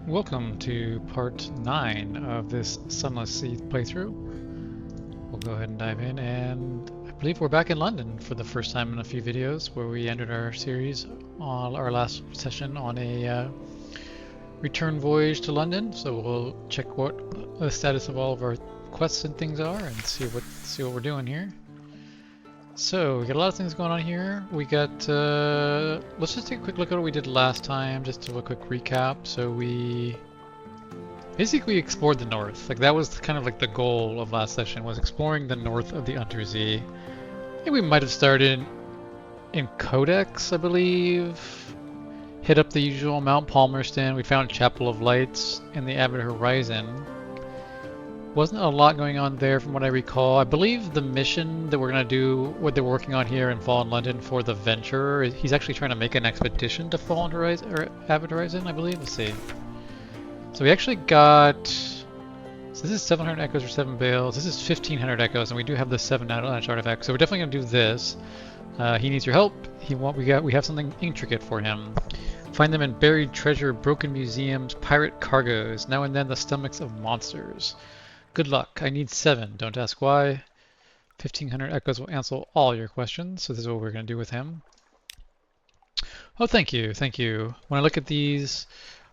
Welcome to part 9 of this Sunless playthrough. We'll go ahead and dive in, and I believe we're back in London for the first time in a few videos where we ended our series on our last session on a return voyage to London. So we'll check what the status of all of our quests and things are and see what we're doing here. So we got a lot of things going on here. We got let's just take a quick look at what we did last time, just to do a quick recap. So we basically explored the north. Like that was kind of like the goal of last session, was exploring the north of the Unterzee. I think we might have started in Codex, I believe. Hit up the usual Mount Palmerston. We found Chapel of Lights in the Avid Horizon. Wasn't a lot going on there from what I recall. I believe the mission that we're going to do, what they're working on here in Fallen London for the Venturer, he's actually trying to make an expedition to Fallen Horizon, or Avid Horizon, I believe. Let's see. So we actually got, so this is 700 echoes or 7 bales. This is 1500 echoes, and we do have the 7 knowledge artifacts. So we're definitely going to do this. He needs your help. We have something intricate for him. Find them in buried treasure, broken museums, pirate cargoes, now and then the stomachs of monsters. Good luck. I need 7. Don't ask why. 1500 echoes will answer all your questions. So this is what we're going to do with him. Oh, thank you. Thank you. When I look at these,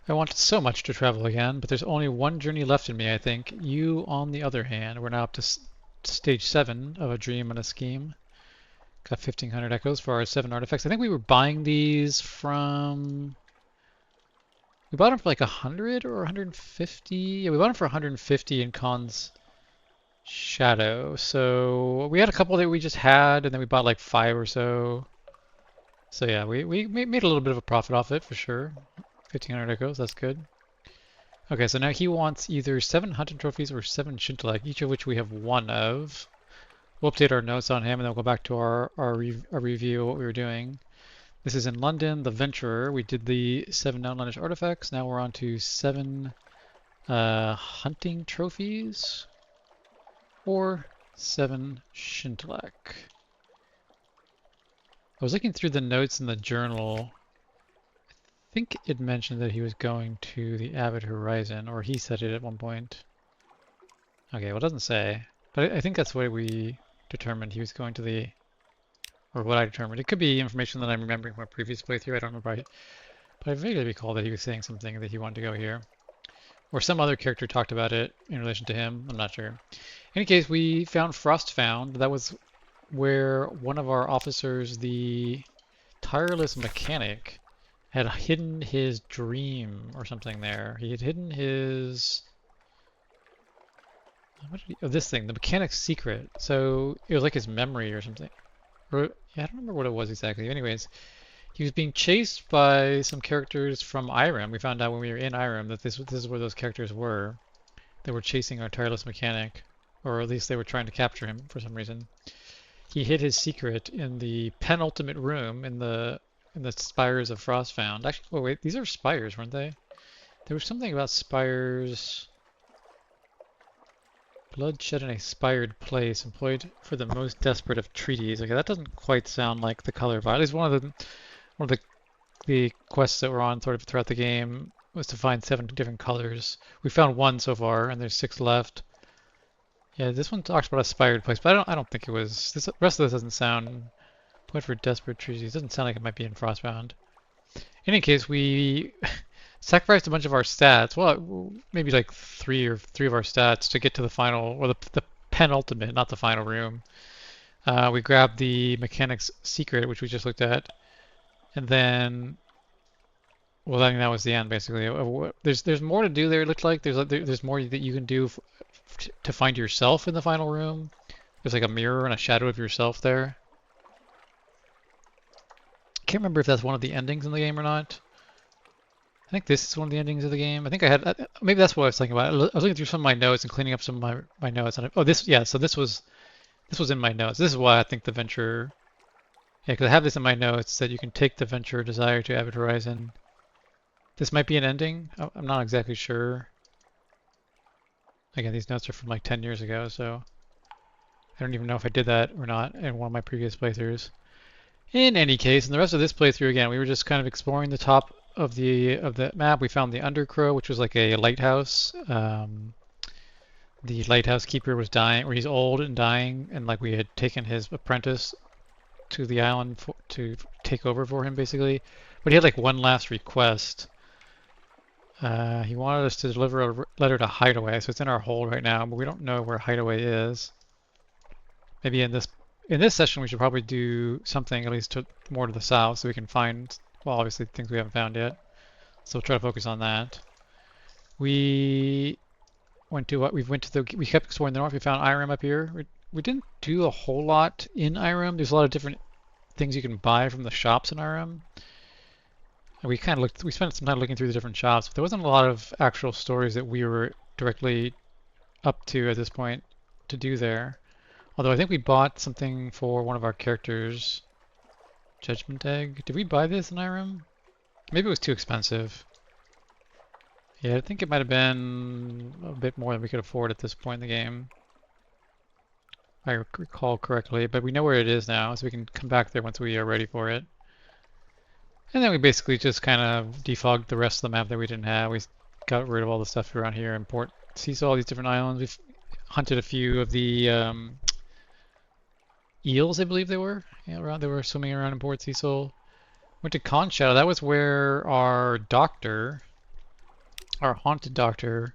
I want so much to travel again, but there's only one journey left in me, I think. You, on the other hand, we're now up to stage 7 of a dream and a scheme. Got 1500 echoes for our 7 artifacts. I think we were buying these from... We bought them for like 100 or 150? Yeah, we bought them for 150 in Khan's Shadow. So we had a couple that we just had, and then we bought like 5 or so. So yeah, we made a little bit of a profit off it for sure. 1500 echoes, that's good. Okay, so now he wants either 7 hunting trophies or 7 Shintalek, each of which we have 1 of. We'll update our notes on him, and then we'll go back to our review of what we were doing. This is in London, the Venturer. We did the 7 knowledge artifacts. Now we're on to 7 hunting trophies or 7 Shintalek. I was looking through the notes in the journal. I think it mentioned that he was going to the Avid Horizon, or he said it at one point. Okay, well it doesn't say, but I think that's what we determined he was going to the, or what I determined. It could be information that I'm remembering from a previous playthrough. I don't remember, but I vaguely recall that he was saying something that he wanted to go here. Or some other character talked about it in relation to him. I'm not sure. In any case, we found Frostfound. That was where one of our officers, the tireless mechanic, had hidden his dream or something there. He had hidden his... this thing, the mechanic's secret. So it was like his memory or something. Or, yeah, I don't remember what it was exactly. Anyways, he was being chased by some characters from Irem. We found out when we were in Irem that this is where those characters were. They were chasing our tireless mechanic, or at least they were trying to capture him for some reason. He hid his secret in the penultimate room in the spires of Frostfound. Actually, oh wait, these are spires, weren't they? There was something about spires. Bloodshed in a spired place, employed for the most desperate of treaties. Okay, that doesn't quite sound like the color vial. At least one of the quests that were on sort of throughout the game was to find 7 different colors. We found 1 so far, and there's 6 left. Yeah, this one talks about a spired place, but I don't think it was. The rest of this doesn't sound. Point for desperate treaties. It doesn't sound like it might be in Frostbound. In any case, we sacrificed a bunch of our stats. Well, maybe like three of our stats to get to the final, or the penultimate, not the final room. We grabbed the mechanic's secret, which we just looked at, and then, well, I think that was the end basically. There's more to do there. It looked like there's more that you can do to find yourself in the final room. There's like a mirror and a shadow of yourself there. I can't remember if that's one of the endings in the game or not. I think this is one of the endings of the game. I think I had, maybe that's what I was thinking about. I was looking through some of my notes and cleaning up some of my notes. And so this was in my notes. This is why I think the Venture, yeah, because I have this in my notes that you can take the Venture Desire to Avid Horizon. This might be an ending. I'm not exactly sure. Again, these notes are from like 10 years ago, so I don't even know if I did that or not in one of my previous playthroughs. In any case, in the rest of this playthrough, again, we were just kind of exploring the top of the map, we found the Undercrow, which was like a lighthouse. The lighthouse keeper was dying, or he's old and dying, and like we had taken his apprentice to the island to take over for him, basically. But he had like one last request. He wanted us to deliver a letter to Hideaway, so it's in our hold right now, but we don't know where Hideaway is. Maybe in this session we should probably do something at least more to the south, so we can find, well, obviously things we haven't found yet. So we'll try to focus on that. We went to what we kept exploring the north. We found Irem up here. We didn't do a whole lot in Irem. There's a lot of different things you can buy from the shops in Irem. We kind of we spent some time looking through the different shops, but there wasn't a lot of actual stories that we were directly up to at this point to do there. Although I think we bought something for one of our characters. Judgment Egg. Did we buy this in Irem? Maybe it was too expensive. Yeah, I think it might have been a bit more than we could afford at this point in the game. If I recall correctly, but we know where it is now, so we can come back there once we are ready for it. And then we basically just kind of defogged the rest of the map that we didn't have. We got rid of all the stuff around here in Port Cecil, all these different islands. We've hunted a few of the eels, I believe they were. Yeah, they were swimming around in Port Cecil. Went to Conchetta. That was where our doctor, our haunted doctor.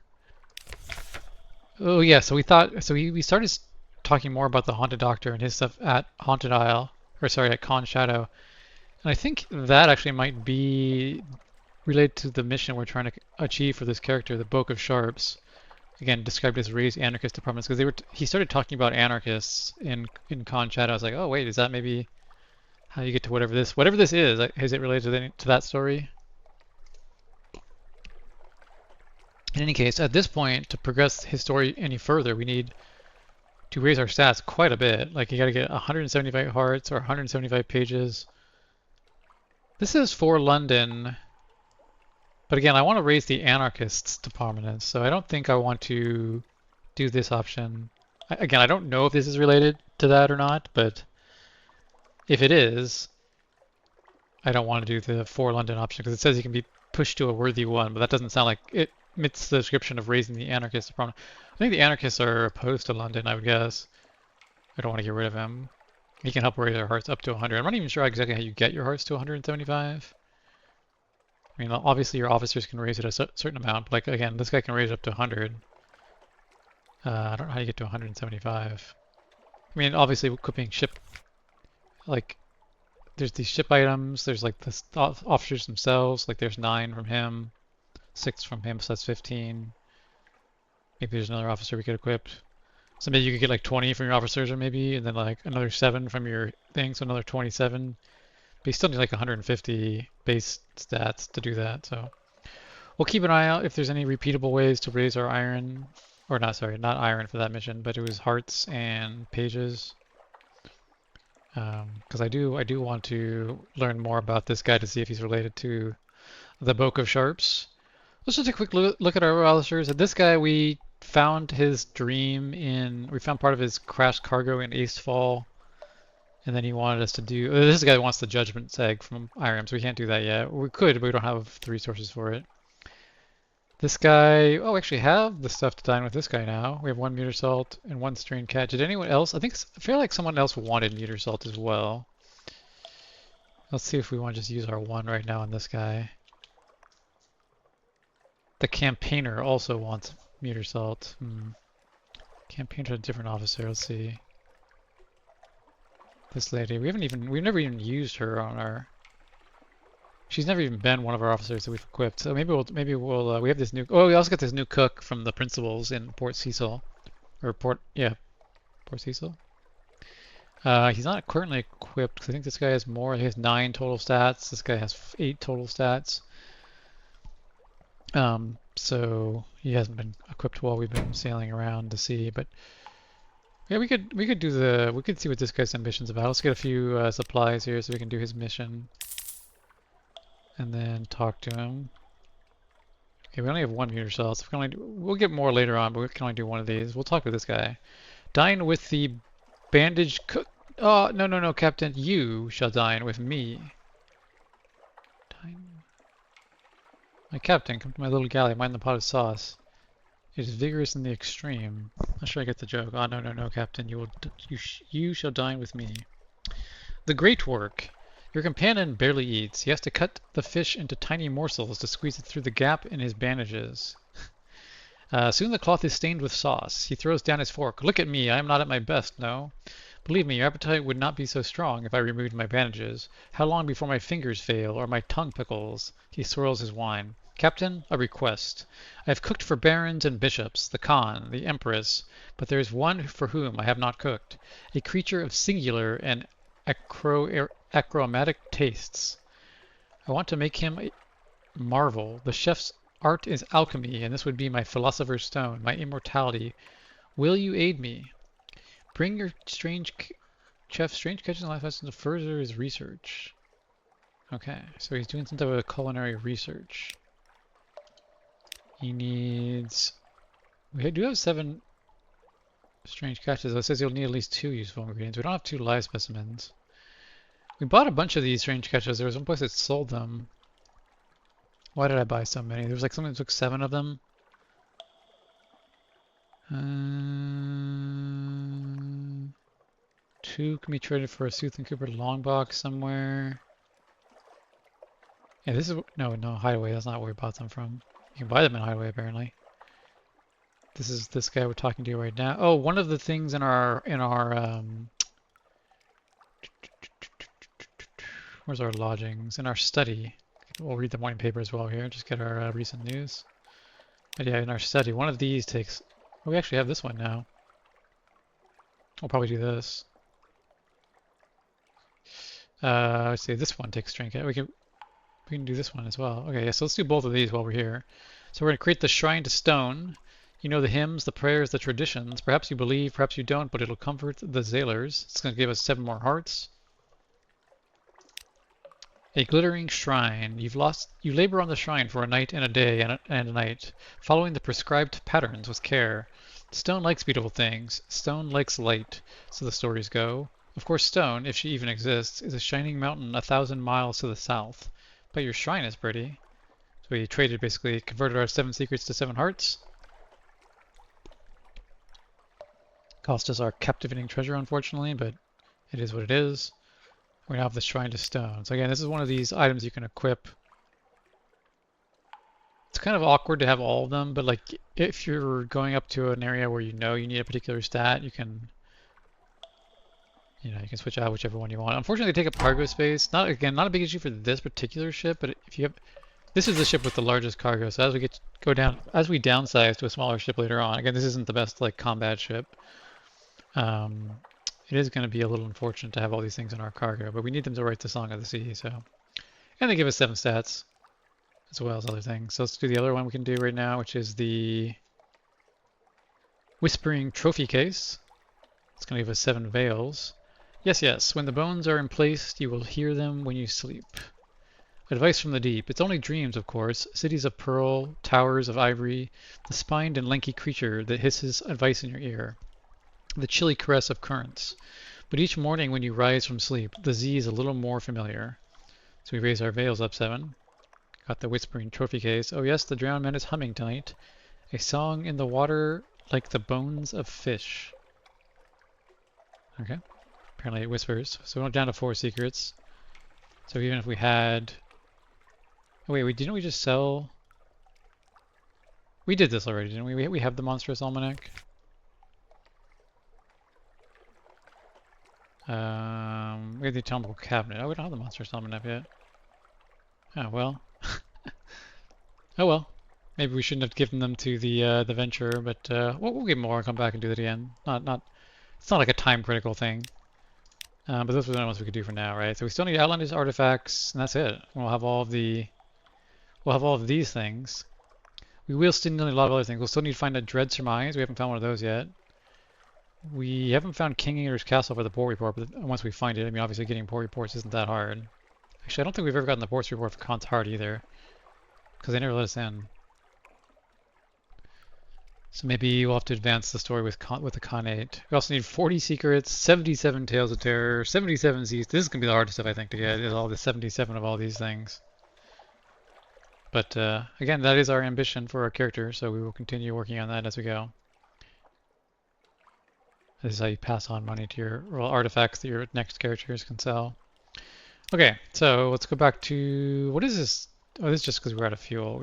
Oh yeah, so we started talking more about the haunted doctor and his stuff at Haunted Isle, or sorry, at Con Shadow. And I think that actually might be related to the mission we're trying to achieve for this character, the Book of Sharps. Again, described as raised anarchist departments, because he started talking about anarchists in Con Shadow. I was like, oh wait, is that maybe how you get to whatever this is? Is it related to that story? In any case, at this point, to progress his story any further, we need to raise our stats quite a bit. Like you got to get 175 hearts or 175 pages. This is for London, but again, I want to raise the anarchists to prominence, so I don't think I want to do this option. Again, I don't know if this is related to that or not, but if it is, I don't want to do the for London option because it says you can be pushed to a worthy one, but that doesn't sound like it meets the description of raising the anarchists to prominence. I think the anarchists are opposed to London, I would guess. I don't want to get rid of him. He can help raise our hearts up to 100. I'm not even sure exactly how you get your hearts to 175. I mean, obviously your officers can raise it a certain amount, but like again, this guy can raise it up to 100. I don't know how you get to 175. I mean, obviously equipping ship, like there's these ship items, there's like the officers themselves, like there's 9 from him, 6 from him, so that's 15. Maybe there's another officer we could equip. So maybe you could get like 20 from your officers or maybe, and then like another 7 from your thing, so another 27. But you still need like 150 base stats to do that, so. We'll keep an eye out if there's any repeatable ways to raise our iron, or not, sorry, not iron for that mission, but it was hearts and pages. Because I do want to learn more about this guy to see if he's related to the Book of Sharps. Let's just take a quick look at our officers. This guy, we found his dream we found part of his crashed cargo in Acefall, and then he wanted us to do, this guy wants the Judgment Egg from Irem, so we can't do that yet. We could, but we don't have the resources for it. This guy, oh, we actually have the stuff to dine with this guy now. We have 1 meter salt and 1 strained cat. Did anyone else? I feel like someone else wanted meter salt as well. Let's see if we want to just use our 1 right now on this guy. The campaigner also wants meter salt. Campaigner's a different officer. Let's see. This lady, we've never even used her on our. She's never even been one of our officers that we've equipped. So maybe we'll we have this new. Oh, we also got this new cook from the principals in Port Cecil, or Port Cecil. He's not currently equipped because I think this guy has more. He has 9 total stats. This guy has 8 total stats. So he hasn't been equipped while we've been sailing around the sea, but yeah, we could see what this guy's ambition's about. Let's get a few supplies here so we can do his mission, and then talk to him. Okay, we only have 1 meter salt, so we'll get more later on, but we can only do 1 of these. We'll talk to this guy. Dine with the bandage cook. Oh, no, Captain, you shall dine with me. Dine. My captain, come to my little galley, mind the pot of sauce. It is vigorous in the extreme. Not sure I get the joke. Oh, no, no, no, Captain. You shall dine with me. The great work. Your companion barely eats. He has to cut the fish into tiny morsels to squeeze it through the gap in his bandages. Soon the cloth is stained with sauce. He throws down his fork. Look at me. I am not at my best, no. Believe me, your appetite would not be so strong if I removed my bandages. How long before my fingers fail, or my tongue pickles? He swirls his wine. Captain, a request. I have cooked for barons and bishops, the Khan, the Empress, but there is one for whom I have not cooked. A creature of singular and achromatic tastes. I want to make him a marvel. The chef's art is alchemy, and this would be my philosopher's stone, my immortality. Will you aid me? Bring your chef strange catches and life lessons to further his research. Okay, so he's doing some type of culinary research. He needs... We do have 7 strange catches. It says you'll need at least 2 useful ingredients. We don't have 2 live specimens. We bought a bunch of these strange catches. There was one place that sold them. Why did I buy so many? There was like something that took 7 of them. 2 can be traded for a Sooth and Cooper long box somewhere. Yeah, this is... No, Hideaway. That's not where we bought them from. You can buy them in Hideaway, apparently. This is this guy we're talking to right now. Oh, one of the things in our where's our lodgings? In our study. We'll read the morning paper as well here. Just get our recent news. But yeah, in our study, one of these takes... Oh, we actually have this one now. We'll probably do this. Let's see, this one takes trinket. We can do this one as well. Okay, yeah, so let's do both of these while we're here. So we're going to create the shrine to stone. You know the hymns, the prayers, the traditions. Perhaps you believe, perhaps you don't, but it'll comfort the sailors. It's going to give us 7 more hearts. A glittering shrine. You labor on the shrine for a night and a day and a night, following the prescribed patterns with care. Stone likes beautiful things. Stone likes light, so the stories go. Of course, Stone, if she even exists, is a shining mountain 1,000 miles to the south. But your shrine is pretty. So we traded, basically, converted our 7 secrets to 7 hearts. Cost us our captivating treasure, unfortunately, but it is what it is. We now have the Shrine to Stone. So again, this is one of these items you can equip. It's kind of awkward to have all of them, but like if you're going up to an area where you know you need a particular stat, you can switch out whichever one you want. Unfortunately, they take up cargo space. Not a big issue for this particular ship, but if you have, this is the ship with the largest cargo. So as we downsize to a smaller ship later on, again, this isn't the best like combat ship. It is going to be a little unfortunate to have all these things in our cargo, but we need them to write the Song of the Sea, so. And they give us 7 stats, as well as other things. So let's do the other one we can do right now, which is the Whispering Trophy Case. It's going to give us 7 veils. Yes, yes, when the bones are in place, you will hear them when you sleep. Advice from the deep. It's only dreams, of course. Cities of pearl, towers of ivory, the spined and lanky creature that hisses advice in your ear. The chilly caress of currents. But each morning when you rise from sleep, the Z is a little more familiar. So we raise our veils up 7. Got the Whispering Trophy Case. Oh yes, the drowned man is humming tonight. A song in the water like the bones of fish. Okay. Apparently it whispers. So we're down to 4 secrets. So even if we had... Oh wait, didn't we just sell... We did this already, didn't we? We have the Monstrous Almanac. We have the Atomical Cabinet. Oh, we don't have the Monstrous Almanac yet. Oh, well. Oh, well. Maybe we shouldn't have given them to the Venturer, but we'll get more and come back and do it again. It's not like a time-critical thing. But those are the only ones we could do for now, right? So we still need Outlanders artifacts, and that's it. We'll have all of these things. We will still need a lot of other things. We'll still need to find a Dread Surmise. We haven't found one of those yet. We haven't found King Eater's Castle for the port report, but once we find it, I mean, obviously getting port reports isn't that hard. Actually, I don't think we've ever gotten the port report for Khan's Heart either, because they never let us in. So maybe we'll have to advance the story with the Khanate. We also need 40 secrets, 77 Tales of Terror, 77 Z's. This is going to be the hardest stuff, I think, to get, is all the 77 of all these things. But again, that is our ambition for our character, so we will continue working on that as we go. This is how you pass on money to your artifacts that your next characters can sell. Okay, so let's go back to what is this? Oh, this is just because we're out of fuel.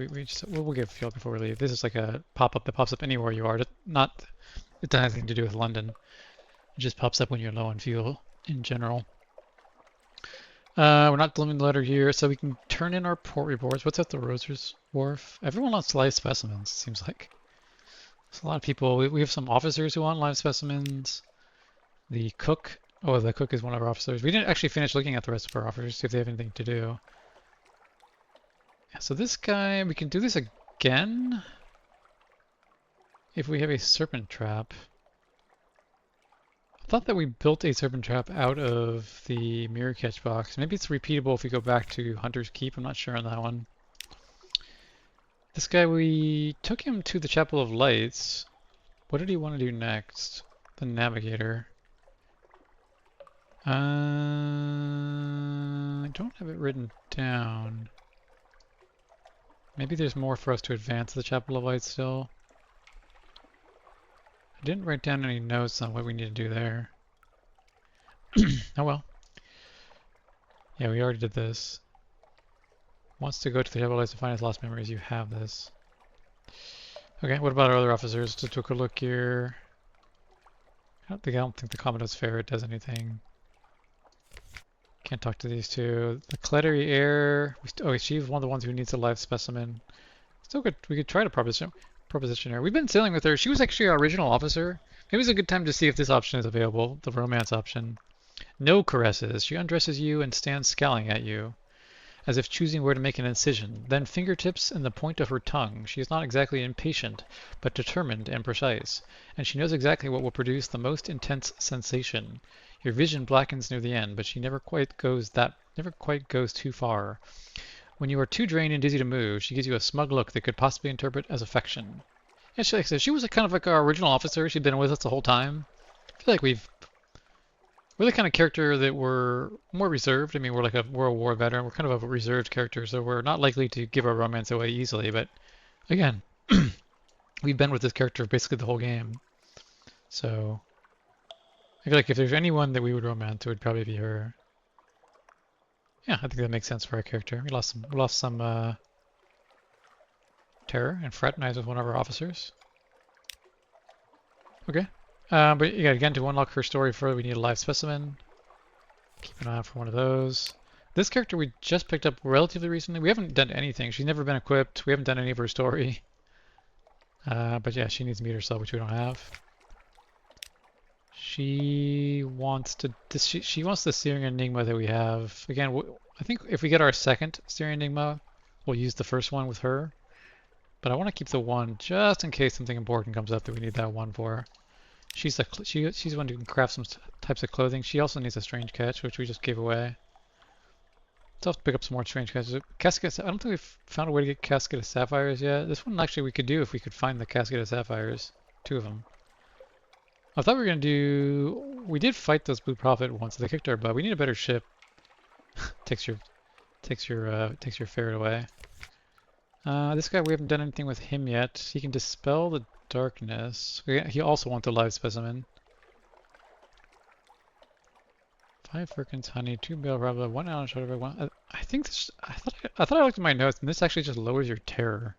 We'll get fuel before we leave. This is like a pop-up that pops up anywhere you are. Not it doesn't have anything to do with London. It just pops up when you're low on fuel in general. We're not delivering the letter here, so we can turn in our port reports. What's at the Roser's Wharf? Everyone wants live specimens, it seems like. There's a lot of people. We have some officers who want live specimens. The cook. Oh, the cook is one of our officers. We didn't actually finish looking at the rest of our officers, see if they have anything to do. Yeah, so this guy, we can do this again if we have a serpent trap. I thought that we built a serpent trap out of the mirror catch box. Maybe it's repeatable if we go back to Hunter's Keep. I'm not sure on that one. This guy, we took him to the Chapel of Lights. What did he want to do next? The navigator. I don't have it written down. Maybe there's more for us to advance the Chapel of Lights still. I didn't write down any notes on what we need to do there. Oh well. Yeah, we already did this. Wants to go to the Chapel of Lights to find his lost memories. You have this. Okay, what about our other officers? Just took a look here. I don't think the Commodore's Ferret does anything. Can't talk to these two. The Clettery Air. Oh, she's one of the ones who needs a live specimen. Still good. We could try to proposition her. We've been sailing with her. She was actually our original officer. Maybe it's a good time to see if this option is available, the romance option. No caresses. She undresses you and stands scowling at you, as if choosing where to make an incision. Then fingertips and the point of her tongue. She is not exactly impatient, but determined and precise, and she knows exactly what will produce the most intense sensation. Your vision blackens near the end, but she never quite goes too far. When you are too drained and dizzy to move, she gives you a smug look that could possibly interpret as affection. And like I said, she was kind of like our original officer. She'd been with us the whole time. I feel like we're the kind of character that we're more reserved. I mean, we're like a World War veteran. We're kind of a reserved character, so we're not likely to give our romance away easily. But again, we've been with this character basically the whole game. So I feel like if there's anyone that we would romance, it would probably be her. Yeah, I think that makes sense for our character. We lost some terror and fraternize with one of our officers. Okay. But yeah, again, to unlock her story further, we need a live specimen. Keep an eye out for one of those. This character we just picked up relatively recently. We haven't done anything. She's never been equipped. We haven't done any of her story. But yeah, she needs to meet herself, which we don't have. She wants the steering enigma that we have. Again, I think if we get our second steering enigma, we'll use the first one with her. But I want to keep the one just in case something important comes up that we need that one for. She's the one who can craft some types of clothing. She also needs a strange catch, which we just gave away. So I'll have to pick up some more strange catches. Casket. I don't think we've found a way to get Casket of Sapphires yet. This one actually we could do if we could find the Casket of Sapphires. 2 of them. I thought we were gonna do. We did fight those Blue Prophet once. They kicked our butt. We need a better ship. takes your ferret away. This guy, we haven't done anything with him yet. He can dispel the darkness. He also wants a live specimen. 5 firkins honey, 2 bale rubber, 1 ounce sugar, 1. I think this. I thought I looked at my notes, and this actually just lowers your terror.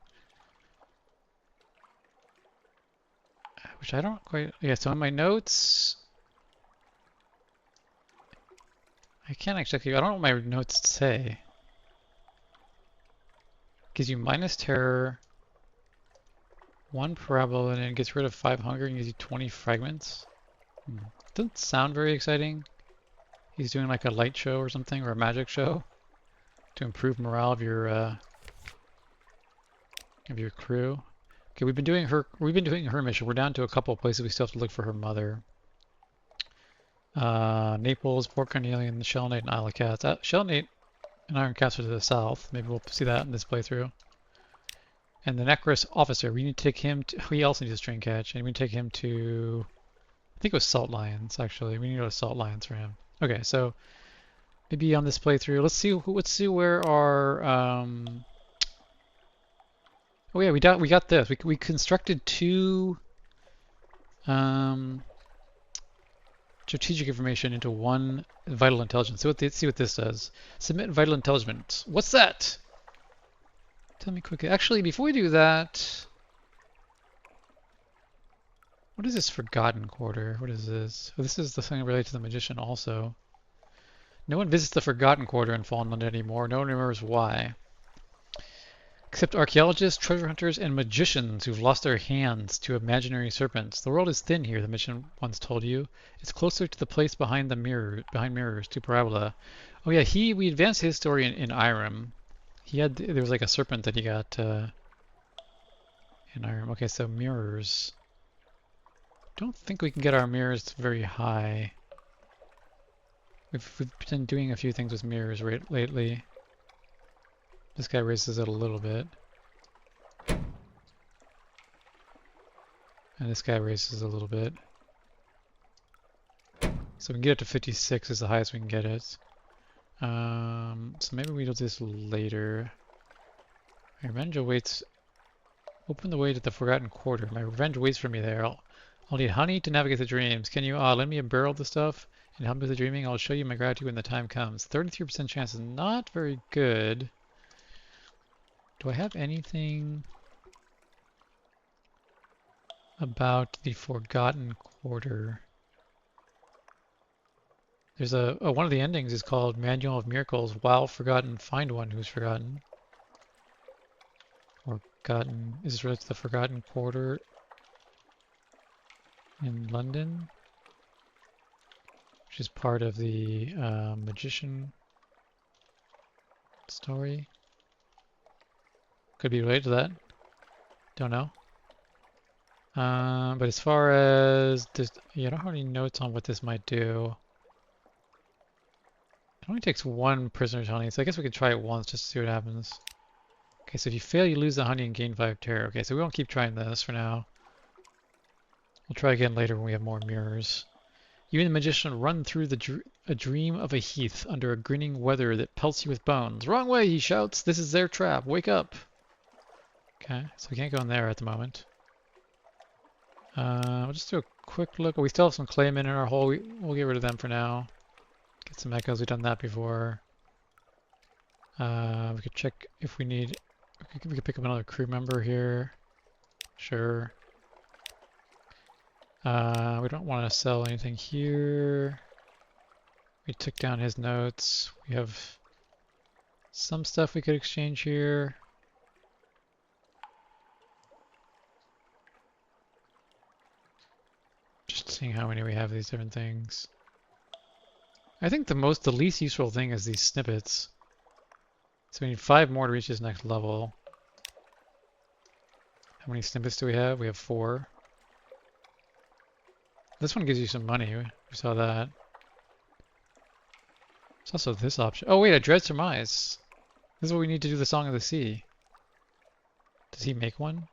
Which I don't quite. Yeah. So in my notes, I can't actually. I don't know what my notes say. Gives you minus terror, 1 parabola, and it gets rid of 5 hunger and gives you 20 fragments. Doesn't sound very exciting. He's doing like a light show or something, or a magic show to improve morale of your crew. Okay, we've been doing her mission. We're down to a couple of places we still have to look for her mother. Naples, Port Carnelian, Shellnate, and Isle of Cats. Shellnate and Iron Cats are to the south. Maybe we'll see that in this playthrough. And the Necros officer, we need to take him to, he also needs a string catch, and we need to take him to, I think it was Salt Lions, actually. We need to go to Salt Lions for him. Okay, so maybe on this playthrough, let's see where our Oh yeah, we got this. We constructed two um, strategic information into one vital intelligence. So let's see what this does. Submit vital intelligence. What's that? Tell me quickly. Actually, before we do that, what is this Forgotten Quarter? What is this? Oh, this is the thing related to the magician also. No one visits the Forgotten Quarter in Fallen London anymore. No one remembers why. Except archaeologists, treasure hunters, and magicians who've lost their hands to imaginary serpents. The world is thin here, the magician once told you. It's closer to the place behind mirrors, to Parabola. Oh yeah, we advanced his story in Irem. There was like a serpent that he got in Irem. Okay, so mirrors. Don't think we can get our mirrors very high. We've been doing a few things with mirrors lately. This guy raises it a little bit. And this guy raises a little bit. So we can get it to 56 is the highest we can get it. So maybe we'll do this later. My revenge awaits. Open the way to the Forgotten Quarter. My revenge waits for me there. I'll need honey to navigate the dreams. Can you lend me a barrel of the stuff and help me with the dreaming? I'll show you my gratitude when the time comes. 33% chance is not very good. Do I have anything about the Forgotten Quarter? There's one of the endings is called Manual of Miracles. While forgotten, find one who's forgotten. Forgotten. Is this related to the Forgotten Quarter in London? Which is part of the magician story. Could be related to that. Don't know. But as far as this, I don't have any notes on what this might do. It only takes one prisoner's honey, so I guess we could try it once just to see what happens. Okay, so if you fail, you lose the honey and gain 5 terror. Okay, so we won't keep trying this for now. We'll try again later when we have more mirrors. You and the magician run through a dream of a heath under a grinning weather that pelts you with bones. Wrong way, he shouts. This is their trap. Wake up. Okay, so we can't go in there at the moment. We'll just do a quick look. Oh, we still have some claymen in our hole. We'll get rid of them for now. Get some echoes. We've done that before. We could check if we need. We could pick up another crew member here. Sure. We don't want to sell anything here. We took down his notes. We have some stuff we could exchange here. Just seeing how many we have of these different things. I think the least useful thing is these snippets. So we need 5 more to reach this next level. How many snippets do we have? We have 4. This one gives you some money. We saw that. There's also this option. Oh wait, a Dread Surmise. This is what we need to do the Song of the Sea. Does he make one?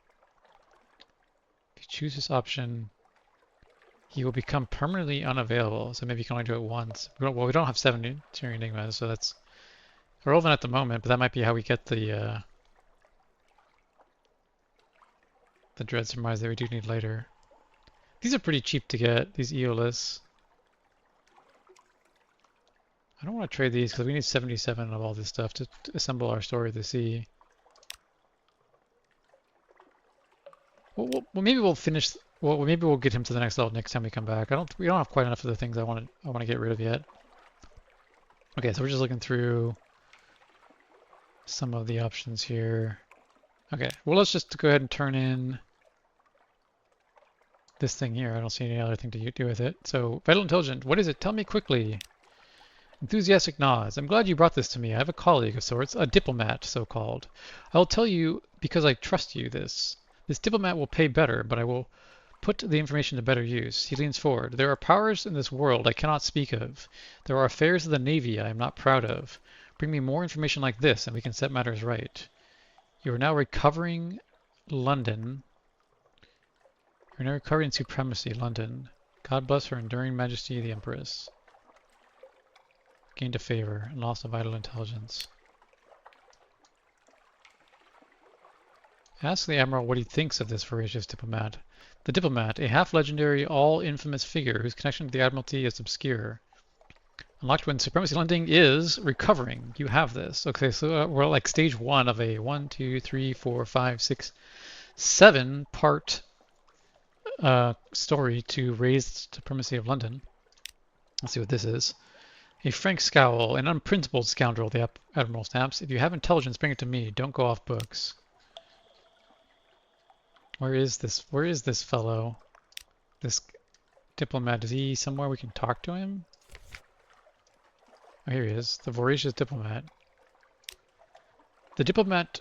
If you choose this option, he will become permanently unavailable. So maybe you can only do it once. Well, we don't have 7 Turing Enigmas, so that's irrelevant at the moment, but that might be how we get the Dread Surmise that we do need later. These are pretty cheap to get, these Eolus. I don't want to trade these because we need 77 of all this stuff to assemble our Story of the Sea. Well, maybe we'll finish. Well, maybe we'll get him to the next level next time we come back. We don't have quite enough of the things I want to get rid of yet. Okay, so we're just looking through some of the options here. Okay, well let's just go ahead and turn in this thing here. I don't see any other thing to do with it. So, Vital Intelligence, what is it? Tell me quickly. Enthusiastic nods. I'm glad you brought this to me. I have a colleague of sorts, a diplomat, so-called. I'll tell you because I trust you this. This diplomat will pay better, but I will put the information to better use. He leans forward. There are powers in this world I cannot speak of. There are affairs of the Navy I am not proud of. Bring me more information like this and we can set matters right. You are now recovering London. You're now recovering supremacy, London. God bless her enduring majesty, the Empress. Gained a favor and lost a vital intelligence. Ask the Admiral what he thinks of this voracious diplomat. The diplomat, a half-legendary, all-infamous figure whose connection to the Admiralty is obscure. Unlocked when supremacy landing is recovering. You have this. Okay, so we're at like stage 1 of a 1, 2, 3, 4, 5, 6, 7 part story to raise supremacy of London. Let's see what this is. A frank scowl, an unprincipled scoundrel, the Admiral snaps. If you have intelligence, bring it to me. Don't go off books. Where is this? Where is this fellow? This diplomat, is he somewhere we can talk to him? Oh, here he is, the voracious diplomat. The diplomat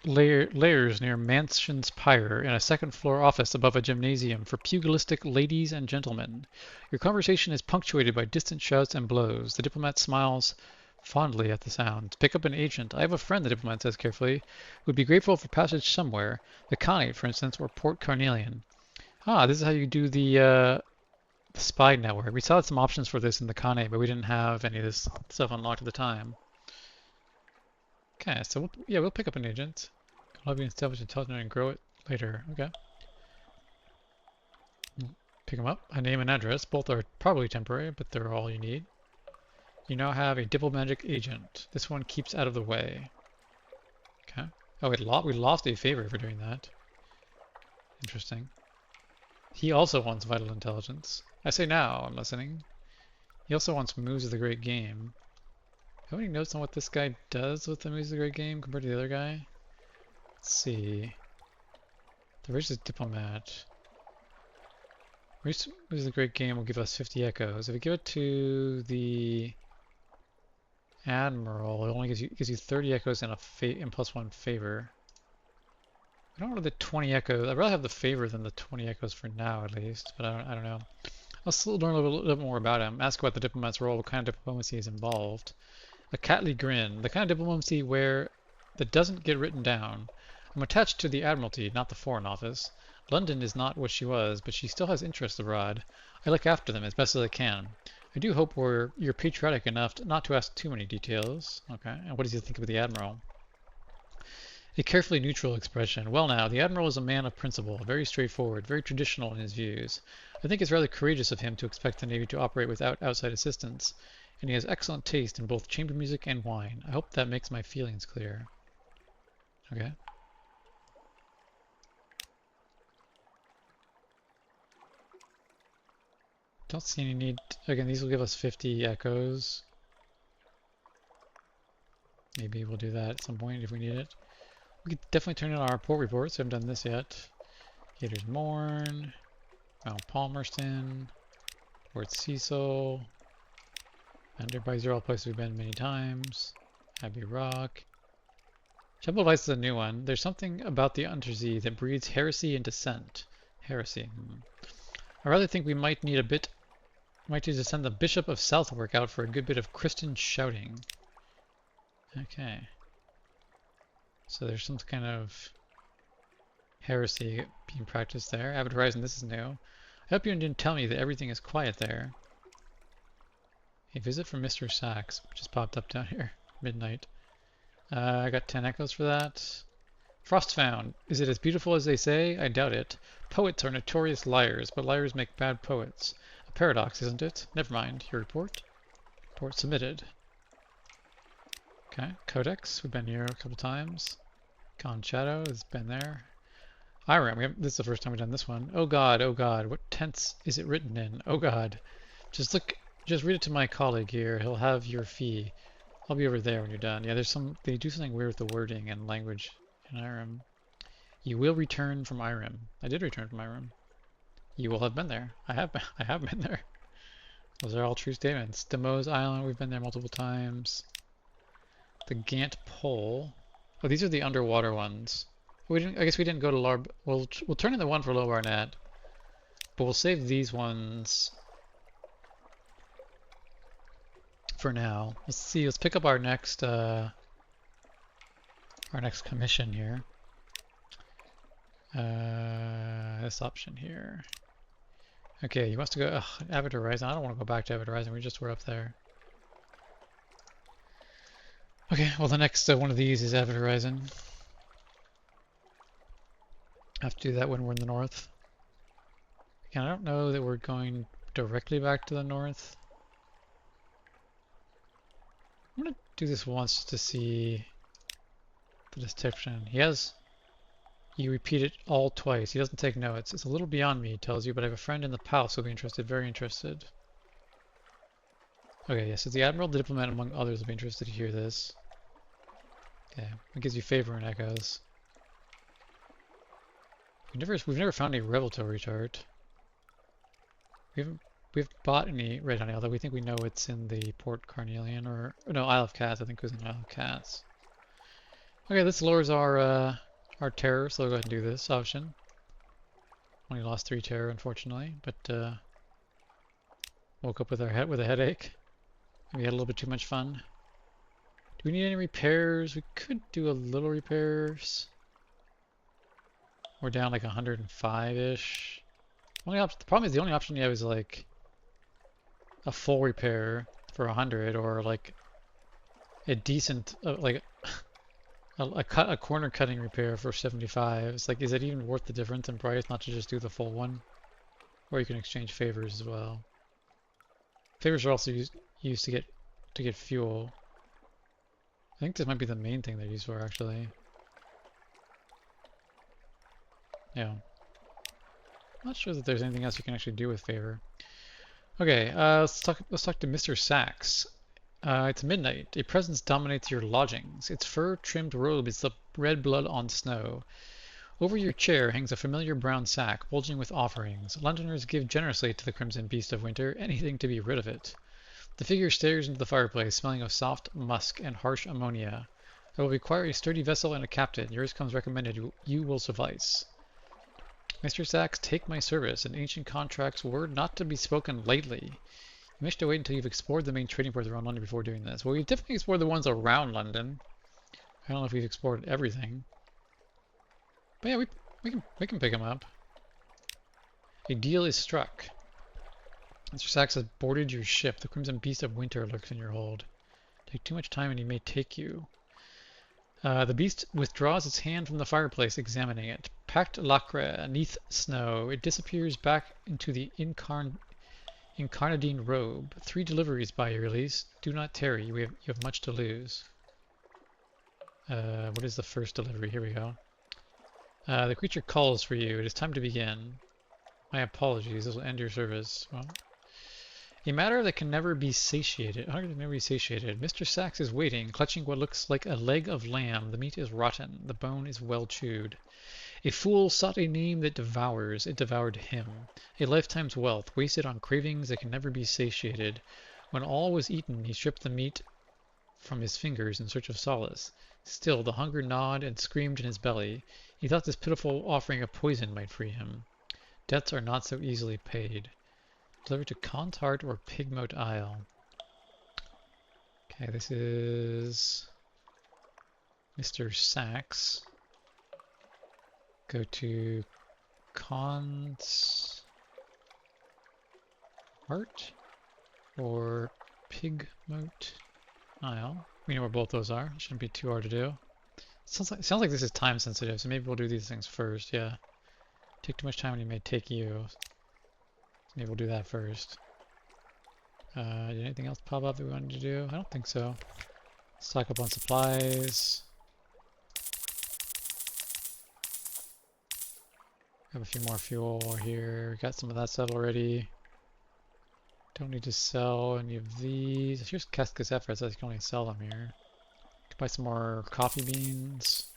lairs near Mansion's Pyre in a second-floor office above a gymnasium for pugilistic ladies and gentlemen. Your conversation is punctuated by distant shouts and blows. The diplomat smiles fondly at the sound. Pick up an agent. I have a friend, the diplomat says carefully. Would be grateful for passage somewhere. The Khanate, for instance, or Port Carnelian. Ah, this is how you do the spy network. We saw some options for this in the Khanate, but we didn't have any of this stuff unlocked at the time. Okay, so we'll pick up an agent. I'll be established intelligent and grow it later. Okay. Pick them up. A name and address. Both are probably temporary, but they're all you need. You now have a diplomatic agent. This one keeps out of the way. Okay. Oh, we lost a favor for doing that. Interesting. He also wants vital intelligence. I say now, I'm listening. He also wants moves of the great game. Have any notes on what this guy does with the moves of the great game compared to the other guy? Let's see. The rich's diplomat. Moves of the great game will give us 50 echoes. If we give it to the Admiral, it only gives you 30 echoes and and +1 favor. I don't know the 20 echoes. I'd rather have the favor than the 20 echoes for now, at least. But I don't know. I'll still learn a little bit more about him. Ask about the diplomat's role, what kind of diplomacy is involved. A catly grin. The kind of diplomacy that doesn't get written down. I'm attached to the Admiralty, not the Foreign Office. London is not what she was, but she still has interests abroad. I look after them as best as I can. I do hope you're patriotic enough not to ask too many details. Okay, and what does he think of the Admiral? A carefully neutral expression. Well now, the Admiral is a man of principle, very straightforward, very traditional in his views. I think it's rather courageous of him to expect the Navy to operate without outside assistance, and he has excellent taste in both chamber music and wine. I hope that makes my feelings clear. Okay. Don't see any need. Again, these will give us 50 echoes. Maybe we'll do that at some point if we need it. We could definitely turn in our port reports. We haven't done this yet. Gators Morn, Mount Palmerston, Port Cecil, Enterprise are all places we've been many times. Abbey Rock. Temple of Ice is a new one. There's something about the Unterzee that breeds heresy and dissent. Heresy. I rather think we might need to send the Bishop of Southwark out for a good bit of Christian shouting. Okay. So there's some kind of heresy being practiced there. Avid Horizon, this is new. I hope you didn't tell me that everything is quiet there. A visit from Mr. Sachs just popped up down here. Midnight. I got 10 echoes for that. Frost found. Is it as beautiful as they say? I doubt it. Poets are notorious liars, but liars make bad poets. A paradox, isn't it? Never mind. Your report? Report submitted. Okay. Codex. We've been here a couple times. Con Shadow has been there. Irem. This is the first time we've done this one. Oh God, oh God. What tense is it written in? Oh God. Just read it to my colleague here. He'll have your fee. I'll be over there when you're done. Yeah, they do something weird with the wording and language in Irem. You will return from Irem. I did return from Irem. You will have been there. I have been there. Those are all true statements. Demo's Island, we've been there multiple times. The Gant Pole. Oh, these are the underwater ones. I guess we didn't go to Larb. We'll turn in the one for Low Barnett, but we'll save these ones for now. Let's see. Let's pick up our next commission here. This option here. Okay, he wants to go. Avid Horizon. I don't want to go back to Avid Horizon. We just were up there. Okay. Well, the next one of these is Avid Horizon. Have to do that when we're in the north. Again, I don't know that we're going directly back to the north. I'm gonna do this once to see the description. You repeat it all twice. He doesn't take notes. It's a little beyond me, he tells you, but I have a friend in the palace who'll be interested, very interested. Okay, yes, so the admiral, the diplomat, among others, will be interested to hear this. Okay, it gives you favor and echoes. We've never found any revelatory chart. We've bought any red honey, although we think we know it's in the Port Carnelian or no, Isle of Cats. I think it was in Isle of Cats. Okay, this lowers our terror, so we'll go ahead and do this option. Only lost 3 terror, unfortunately, but woke up with a headache. We had a little bit too much fun. Do we need any repairs? We could do a little repairs. We're down like 105-ish. The problem is the only option you have is like a full repair for 100 or like a decent like a corner cutting repair for 75. It's like, is it even worth the difference in price not to just do the full one? Or you can exchange favors as well. Favors are also used to get fuel. I think this might be the main thing they're used for, actually. Yeah. Not sure that there's anything else you can actually do with favor. Okay, let's talk to Mr. Sachs. It's midnight. A presence dominates your lodgings. Its fur-trimmed robe is the red blood on snow. Over your chair hangs a familiar brown sack, bulging with offerings. Londoners give generously to the crimson beast of winter, anything to be rid of it. The figure stares into the fireplace, smelling of soft musk and harsh ammonia. I will require a sturdy vessel and a captain. Yours comes recommended. You will suffice. Mr. Sachs, take my service, an ancient contract's word not to be spoken lightly. You wish to wait until you've explored the main trading ports around London before doing this. Well, we've definitely explored the ones around London. I don't know if we've explored everything. But yeah, we can pick them up. A deal is struck. Mr. Sachs has boarded your ship. The Crimson Beast of Winter lurks in your hold. Take too much time and he may take you. The beast withdraws its hand from the fireplace, examining it. Packed lacre, neath snow, it disappears back into the incarnadine robe. 3 deliveries by your release. Do not tarry. You have much to lose. What is the first delivery? Here we go. The creature calls for you. It is time to begin. My apologies. This will end your service. Well, a matter that can never be satiated. Hunger can never be satiated. Mr. Sachs is waiting, clutching what looks like a leg of lamb. The meat is rotten. The bone is well chewed. A fool sought a name that devours. It devoured him. A lifetime's wealth, wasted on cravings that can never be satiated. When all was eaten, he stripped the meat from his fingers in search of solace. Still, the hunger gnawed and screamed in his belly. He thought this pitiful offering of poison might free him. Debts are not so easily paid. Delivered to Conthart or Pigmote Isle. Okay, this is Mr. Sachs. Go to Conthart or Pigmote Isle. We know where both those are. Shouldn't be too hard to do. Sounds like this is time sensitive, so maybe we'll do these things first. Yeah. Take too much time and he may take you. Maybe we'll do that first. Did anything else pop up that we wanted to do? I don't think so. Stock up on supplies. Have a few more fuel here. Got some of that set already. Don't need to sell any of these. Here's Cascus Efforts, so you can only sell them here. Could buy some more coffee beans.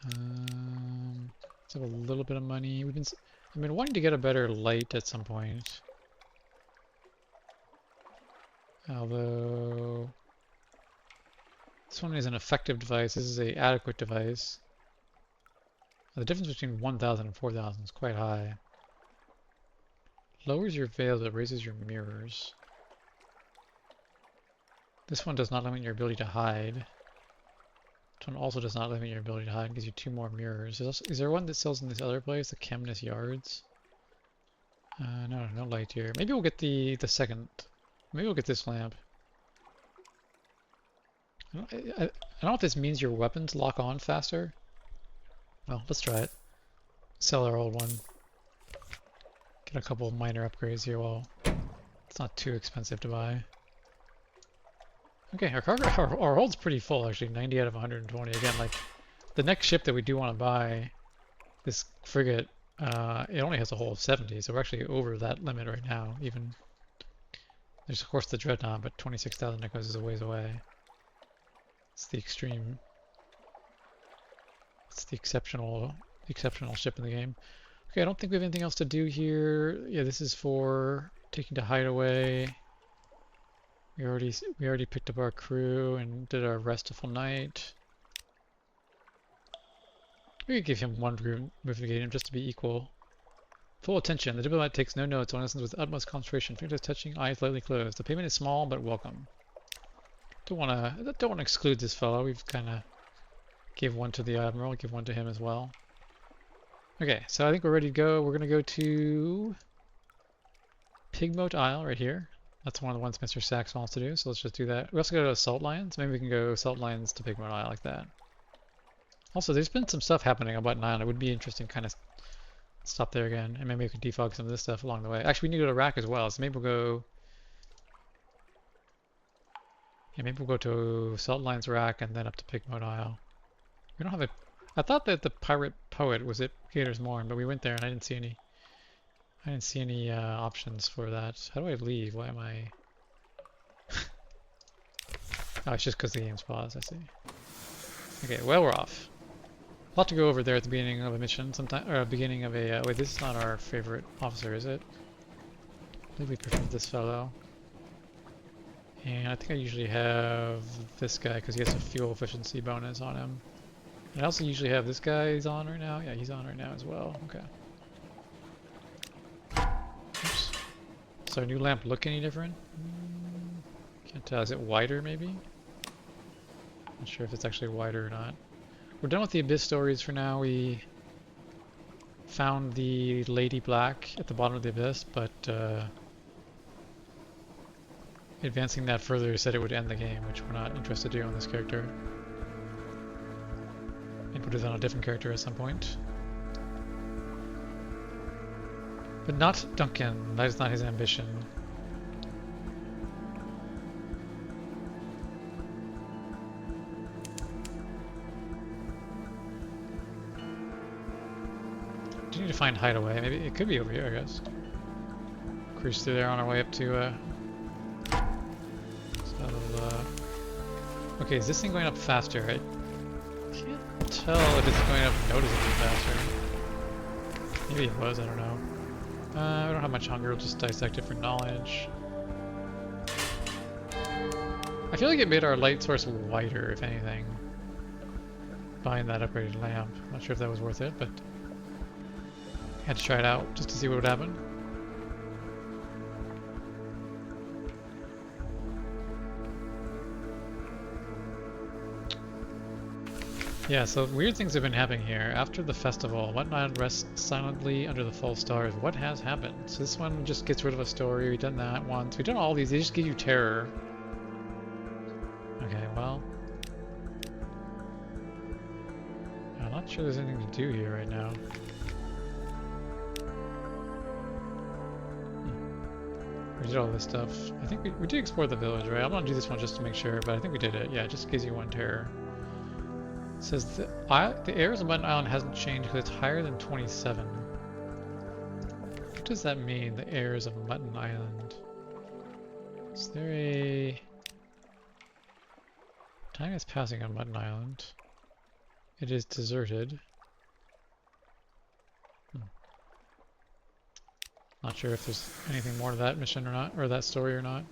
Let's have a little bit of money. I've been wanting to get a better light at some point. Although this one is an effective device. This is an adequate device. The difference between 1,000 and 4,000 is quite high. Lowers your veils, but raises your mirrors. This one does not limit your ability to hide. This one also does not limit your ability to hide. It gives you 2 more mirrors. Is there one that sells in this other place? The Chemnus Yards? No light here. Maybe we'll get the second. Maybe we'll get this lamp. I don't know if this means your weapons lock on faster. Well, let's try it. Sell our old one. Get a couple of minor upgrades here while it's not too expensive to buy. Okay, our cargo, our hold's pretty full actually, 90 out of 120. Again, like the next ship that we do want to buy, this frigate, it only has a hull of 70, so we're actually over that limit right now. Even there's of course the dreadnought, but 26,000 echoes is a ways away. It's the extreme. It's the exceptional ship in the game. Okay, I don't think we have anything else to do here. Yeah, this is for taking to Hideaway. We already picked up our crew and did our restful night. We could give him one moving just to be equal. Full attention. The diplomat takes no notes and listens with utmost concentration. Fingers touching, eyes lightly closed. The payment is small but welcome. Don't wanna exclude this fellow. We've kind of gave one to the admiral. Give one to him as well. Okay, so I think we're ready to go. We're gonna go to Pigmoat Isle right here. That's one of the ones Mr. Sachs wants to do, so let's just do that. We also go to Salt Lions. Maybe we can go Salt Lions to Pigmoat Isle like that. Also, there's been some stuff happening on Button Island. It would be interesting to kind of stop there again, and maybe we can defog some of this stuff along the way. Actually, we need to go to Iraq as well, so maybe we'll go... Yeah, maybe we'll go to Salt Lions Rack and then up to Pigmoat Isle. We don't have a... I thought that the pirate poet was at Gator's Morn, but we went there and I didn't see any... options for that. How do I leave? Why am I... Oh, it's just because the game's paused, I see. Okay, well, we're off. A lot to go over there at the beginning of a mission, sometime, or beginning of a... wait, this is not our favorite officer, is it? I believe we prefer this fellow. And I think I usually have this guy because he has a fuel efficiency bonus on him. And I also usually have this guy. He's on right now. Yeah, he's on right now as well. Okay. Oops. Does our new lamp look any different? Can't tell. Is it wider maybe? Not sure if it's actually wider or not. We're done with the Abyss stories for now. We found the Lady Black at the bottom of the Abyss, but advancing that further said it would end the game, which we're not interested to do on this character. And put it on a different character at some point. But not Duncan. That is not his ambition. Do need to find Hideaway. Maybe it could be over here, I guess. Cruise through there on our way up to okay, is this thing going up faster? I can't tell if it's going up noticeably faster. Maybe it was, I don't know. We don't have much hunger, we'll just dissect it for knowledge. I feel like it made our light source wider, if anything. Buying that upgraded lamp. I'm not sure if that was worth it, but I had to try it out just to see what would happen. Yeah, so weird things have been happening here. After the festival, What Island rests silently under the full stars. What has happened? So this one just gets rid of a story. We've done that once. We've done all these. They just give you terror. Okay, well. I'm not sure there's anything to do here right now. We did all this stuff. I think we did explore the village, right? I'm gonna do this one just to make sure, but I think we did it. Yeah, it just gives you one terror. It says the areas of Button Island hasn't changed because it's higher than 27. What does that mean, the airs of Button Island? Is there a... Time is passing on Button Island. It is deserted. Not sure if there's anything more to that mission or not, or that story or not.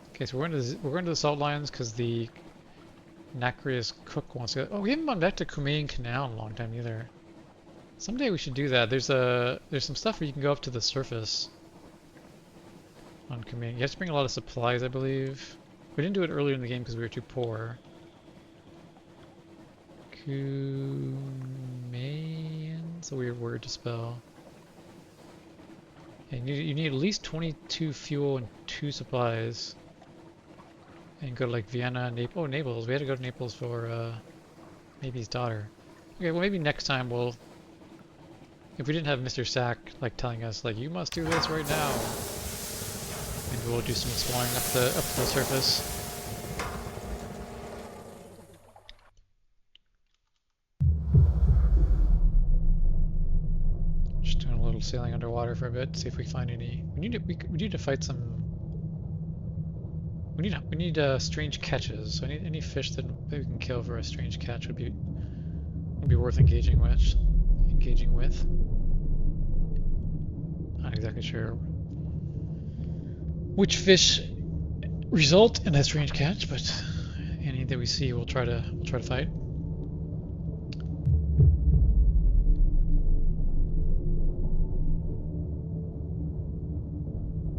Okay, so we're going to the Salt Lions because the Nacrius cook wants to go. Oh, we haven't gone back to Kumain Canal in a long time either. Someday we should do that. There's some stuff where you can go up to the surface on Kumain. You have to bring a lot of supplies, I believe. We didn't do it earlier in the game because we were too poor. Kumain's a weird word to spell. And you need at least 22 fuel and 2 supplies. And go to like Vienna, Naples. Oh, Naples. We had to go to Naples for maybe his daughter. Okay, well maybe next time we'll... If we didn't have Mr. Sack like telling us like you must do this right now, maybe we'll do some exploring up the surface. Just doing a little sailing underwater for a bit, see if we find any. We need to fight some. We need strange catches. So any fish that we can kill for a strange catch would be worth engaging with. Not exactly sure which fish result in a strange catch, but any that we see we'll try to fight.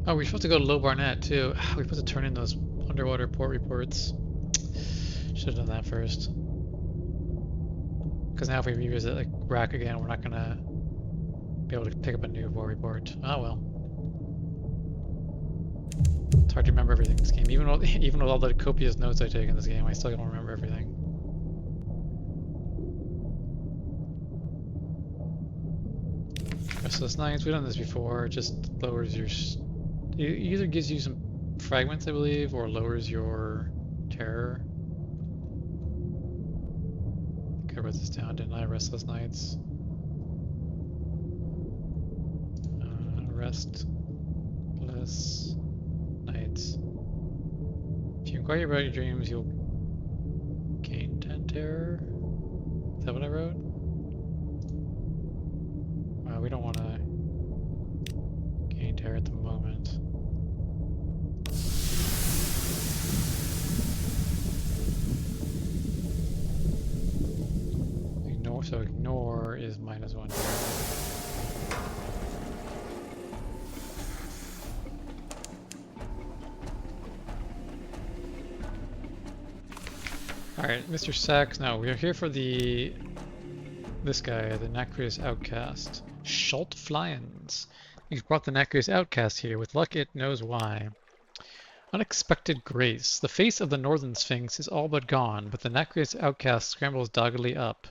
Oh, we're supposed to go to Low Barnett too. We're supposed to turn in those underwater port reports. Should have done that first. Because now if we revisit like Rack again, we're not gonna be able to pick up a new port report. Oh well. It's hard to remember everything in this game. Even with all the copious notes I take in this game, I still don't remember everything. Restless Nights, we've done this before. It just lowers your... It either gives you some fragments, I believe, or lowers your terror. I think I wrote this down, didn't I? Restless Nights. Restless Nights. If you inquire about your dreams, you'll gain 10 terror. Is that what I wrote? Well, we don't want to gain terror at the moment. Ignore, so ignore is -1 terror. Alright, Mr. Sachs, no, we are here for this guy, the Nacreous Outcast. Schult Flyens. He's brought the Nacreous Outcast here, with luck it knows why. Unexpected grace. The face of the Northern Sphinx is all but gone, but the Nacreous Outcast scrambles doggedly up.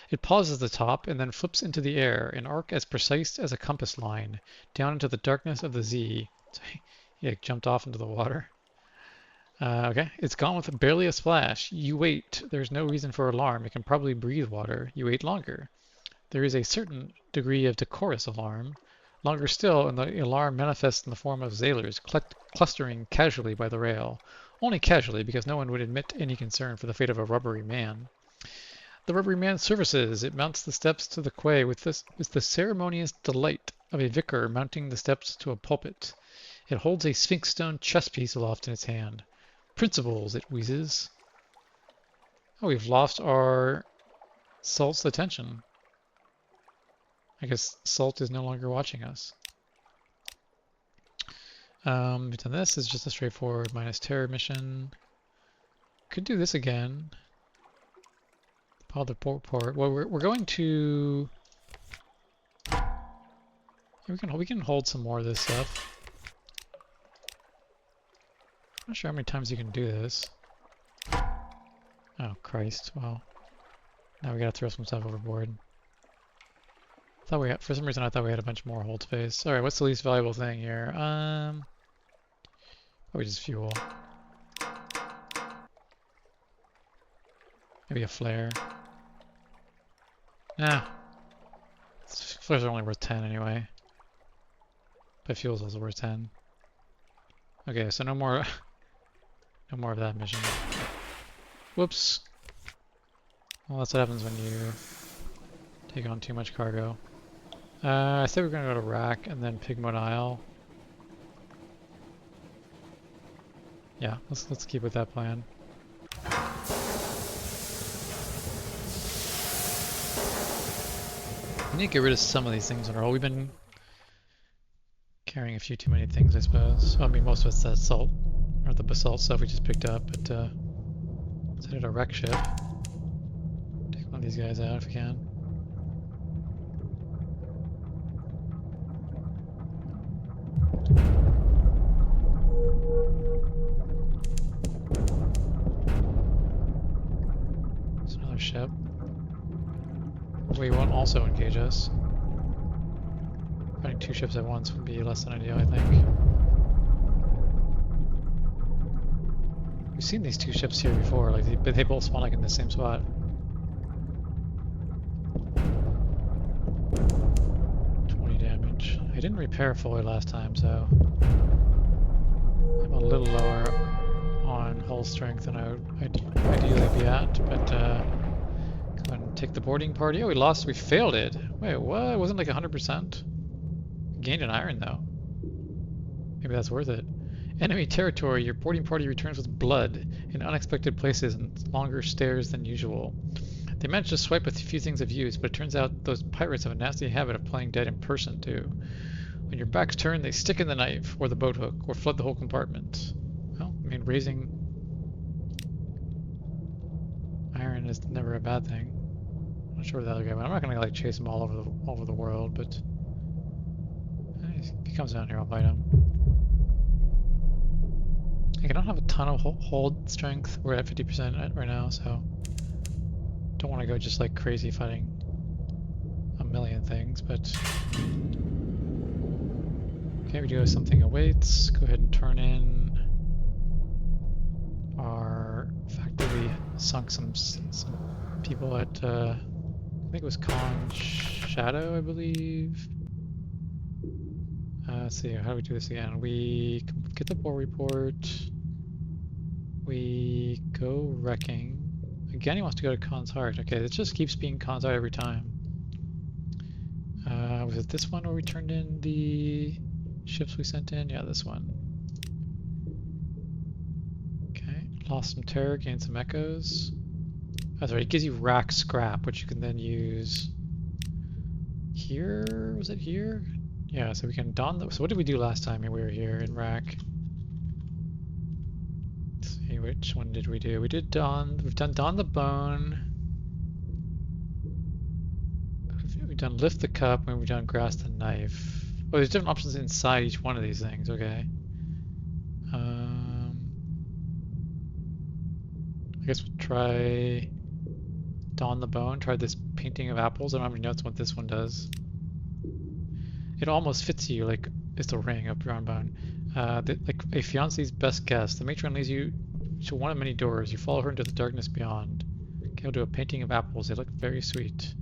It pauses at the top and then flips into the air, an arc as precise as a compass line, down into the darkness of the Z. He jumped off into the water. Okay, it's gone with barely a splash. You wait. There's no reason for alarm. It can probably breathe water. You wait longer. There is a certain degree of decorous alarm. Longer still, and the alarm manifests in the form of sailors clustering casually by the rail. Only casually, because no one would admit any concern for the fate of a rubbery man. The rubbery man surfaces. It mounts the steps to the quay with the ceremonious delight of a vicar mounting the steps to a pulpit. It holds a sphinx stone chess piece aloft in its hand. Principles, it wheezes. Oh, we've lost our Salt's attention. I guess Salt is no longer watching us. We've done this. It's just a straightforward -terror mission. Could do this again. Follow the port. Well, we're going to... We can hold some more of this stuff. I'm not sure how many times you can do this. Oh, Christ. Well, now we gotta throw some stuff overboard. Thought we had, for some reason I thought we had a bunch more hold space. Alright, what's the least valuable thing here? Probably just fuel. Maybe a flare. Nah. Flares are only worth 10 anyway. But fuel's also worth 10. Okay, so no more of that mission. Whoops. Well, that's what happens when you take on too much cargo. I said we're gonna go to Rack and then Pigmont Isle. Yeah, let's keep with that plan. We need to get rid of some of these things in a row. We've been carrying a few too many things, I suppose. Well, I mean, most of it's that salt, or the basalt stuff we just picked up, but let's head to a wreck ship. Take one of these guys out if we can. There's another ship. also engage us. Fighting 2 ships at once would be less than ideal, I think. We've seen these 2 ships here before, like they both spawn like in the same spot. I didn't repair fully last time, so I'm a little lower on hull strength than I would ideally be at, but go ahead and take the boarding party. Oh, we failed it. Wait, what? It wasn't like 100%? Gained an iron, though. Maybe that's worth it. Enemy territory, your boarding party returns with blood in unexpected places and longer stares than usual. They managed to swipe a few things of use, but it turns out those pirates have a nasty habit of playing dead in person, too. When your back's turned, they stick in the knife, or the boat hook, or flood the whole compartment. Well, I mean, raising iron is never a bad thing. I'm not sure where the other guy went. I'm not gonna like chase him all over the world, but if he comes down here, I'll fight him. I don't have a ton of hold strength. We're at 50% right now, so don't want to go just like crazy fighting a million things, but okay, we do have something awaits. Go ahead and turn in our fact that we sunk some people at I think it was Con Shadow, I believe. Let's see, how do we do this again? We get the war report. We go wrecking. Again, he wants to go to Khan's Heart. Okay, it just keeps being Khan's Heart every time. Was it this one where we turned in the ships we sent in? Yeah, this one. Okay, lost some terror, gained some echoes. That's right, it gives you rack scrap, which you can then use here. Was it here? Yeah, so we can don the. So what did we do last time we were here in rack? Let's see, which one did we do? We did don. We've done don the bone. We've done lift the cup, and we've done grasp the knife. Oh, there's different options inside each one of these things. Okay. I guess we'll try don the bone. Try this painting of apples. I don't have any notes on what this one does. It almost fits you, like it's a ring of your bone. Like a fiance's best guess. The matron leads you to one of many doors. You follow her into the darkness beyond. Okay, we'll do a painting of apples. They look very sweet.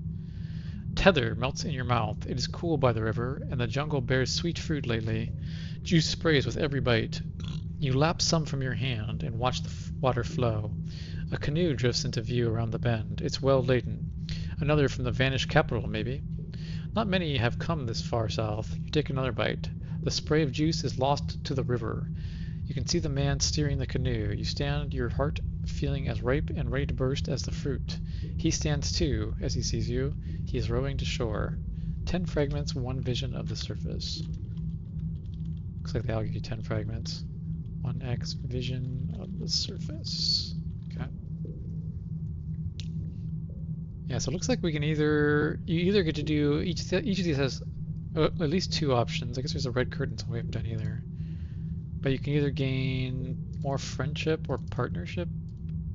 Tether melts in your mouth. It is cool by the river, and the jungle bears sweet fruit lately. Juice sprays with every bite. You lap some from your hand and watch the water flow. A canoe drifts into view around the bend. It's well laden. Another from the vanished capital, maybe. Not many have come this far south. You take another bite. The spray of juice is lost to the river. You can see the man steering the canoe. You stand, your heart feeling as ripe and ready to burst as the fruit. He stands too, as he sees you. He is rowing to shore. 10 fragments, 1 vision of the surface. Looks like they all give you 10 fragments. 1x vision of the surface. Okay. Yeah, so it looks like we can you either get to do, each of these has at least 2 options. I guess there's a red curtain, so we haven't done either. But you can either gain more friendship or partnership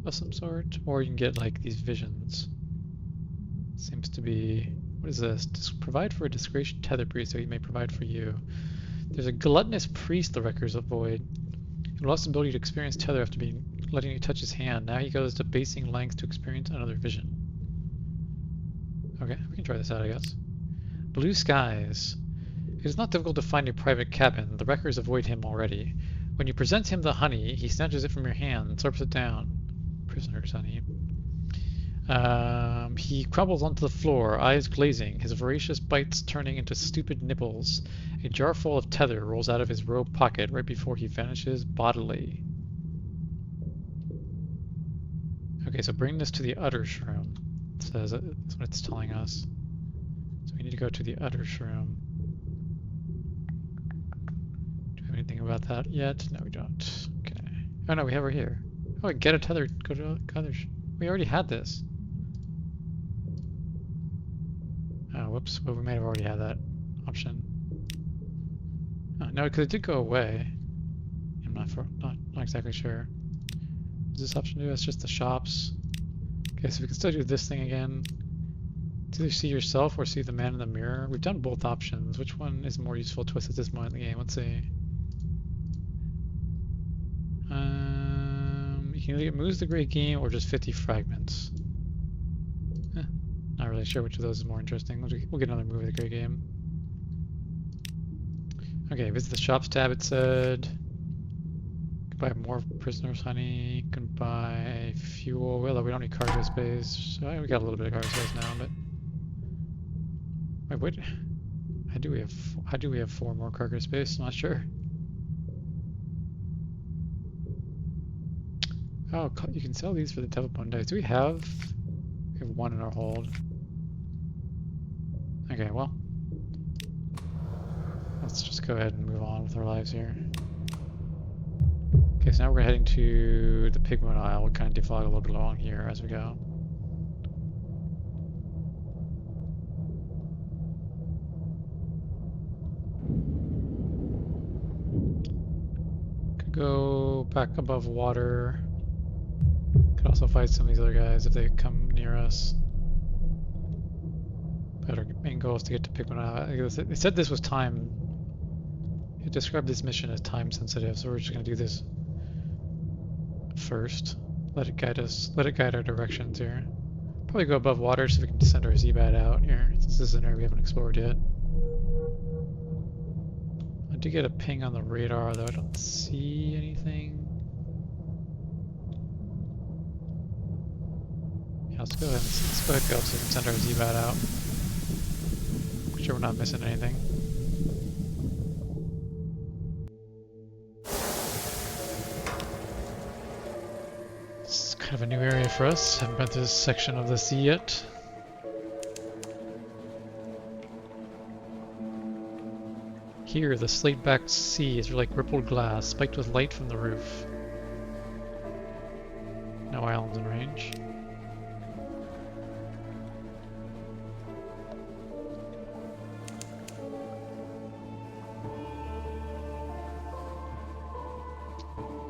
of some sort, or you can get like these visions. Seems to be, what is this? Provide for a disgraced tether priest, so he may provide for you. There's a gluttonous priest the wreckers avoid. He lost the ability to experience tether after letting you touch his hand. Now he goes to basing lengths to experience another vision. Okay, we can try this out, I guess. Blue skies. It is not difficult to find a private cabin. The wreckers avoid him already. When you present him the honey, he snatches it from your hand and slurps it down. Prisoner's honey. He crumbles onto the floor, eyes glazing, his voracious bites turning into stupid nibbles. A jar full of tether rolls out of his robe pocket right before he vanishes bodily. Okay, so bring this to the utter shroom. It says that's what it's telling us. So we need to go to the utter shroom. Do we have anything about that yet? No, we don't. Okay. Oh no, we have her here. Oh, get a tether. Go to other. We already had this. Oh, whoops. Well, we might have already had that option. Oh, no, because it did go away. I'm not exactly sure. What does this option do? It's just the shops. Okay, so we can still do this thing again. To either see yourself or see the man in the mirror. We've done both options. Which one is more useful to us at this point in the game? Let's see. You can either get moves the great game or just 50 fragments. Not really sure which of those is more interesting. We'll get another move of the great game. Okay, visit the shops tab, it said. Can buy more prisoners' honey. Can buy fuel. Well, we don't need cargo space. So we got a little bit of cargo space now, but. Wait, what? How do we have 4 more cargo space? I'm not sure. Oh, you can sell these for the devil bone dice. Do we have? We have 1 in our hold. Okay, well. Let's just go ahead and move on with our lives here. Okay, so now we're heading to the Pigment Isle. We'll kind of defog a little bit along here as we go. Could go back above water. Could also fight some of these other guys if they come near us. But our main goal is to get to Pigment Isle. It said this was time. It described this mission as time sensitive, so we're just going to do this first. Let it guide us. Let it guide our directions here. Probably go above water so we can send our Z-Bat out here. This is an area we haven't explored yet. I did get a ping on the radar, though I don't see anything. Yeah, let's go ahead and go so we can send our Z-Bat out. Make sure we're not missing anything. It's kind of a new area for us. Haven't been to this section of the sea yet. Here, the slate-backed sea is like rippled glass, spiked with light from the roof. No islands in range.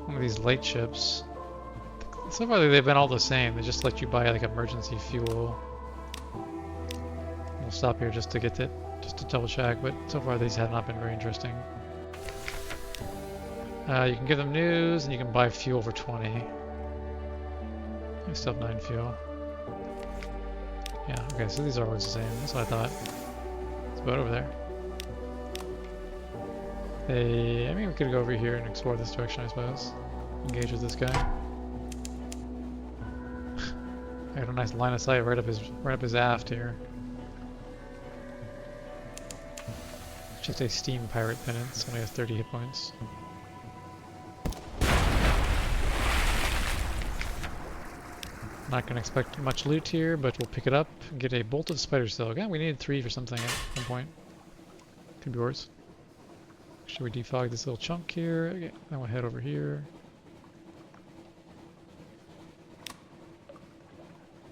One of these light ships. So far they've been all the same. They just let you buy like emergency fuel. We'll stop here just to get it, just to double check, but so far these have not been very interesting. You can give them news and you can buy fuel for 20. I still have 9 fuel. Yeah, okay, so these are always the same. That's what I thought. It's about over there. I mean, we could go over here and explore this direction, I suppose. Engage with this guy. I got a nice line of sight right up his aft here. Just a steam pirate penance. Only has 30 hit points. Not gonna expect much loot here, but we'll pick it up and get a bolt of spider silk. Yeah, we needed 3 for something at one point. Could be worse. Should we defog this little chunk here? Okay, then we'll head over here.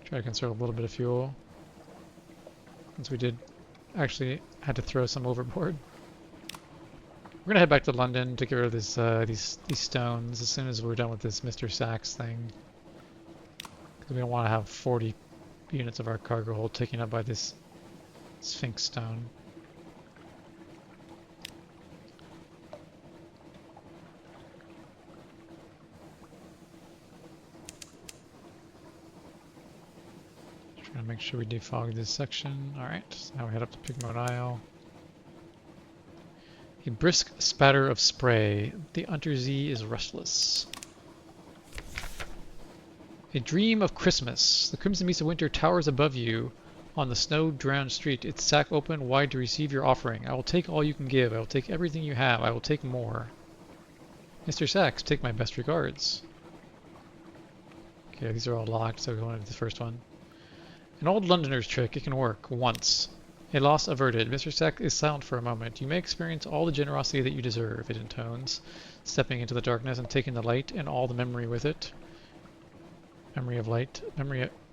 Try to conserve a little bit of fuel. Since we did actually had to throw some overboard. We're gonna head back to London to get rid of this these stones as soon as we're done with this Mr. Sachs thing. Because we don't want to have 40 units of our cargo hold taken up by this Sphinx stone. Trying to make sure we defog this section. Alright, so now we head up to Pigment Isle. A brisk spatter of spray. The Unterzee is restless. A dream of Christmas. The crimson beast of winter towers above you on the snow-drowned street, its sack open wide to receive your offering. I will take all you can give. I will take everything you have. I will take more. Mr. Sachs, take my best regards. Okay, these are all locked, so we're going into the first one. An old Londoner's trick. It can work. Once. A loss averted. Mr. Sachs is silent for a moment. You may experience all the generosity that you deserve, it intones, stepping into the darkness and taking the light and all the memory with it. Memory of light.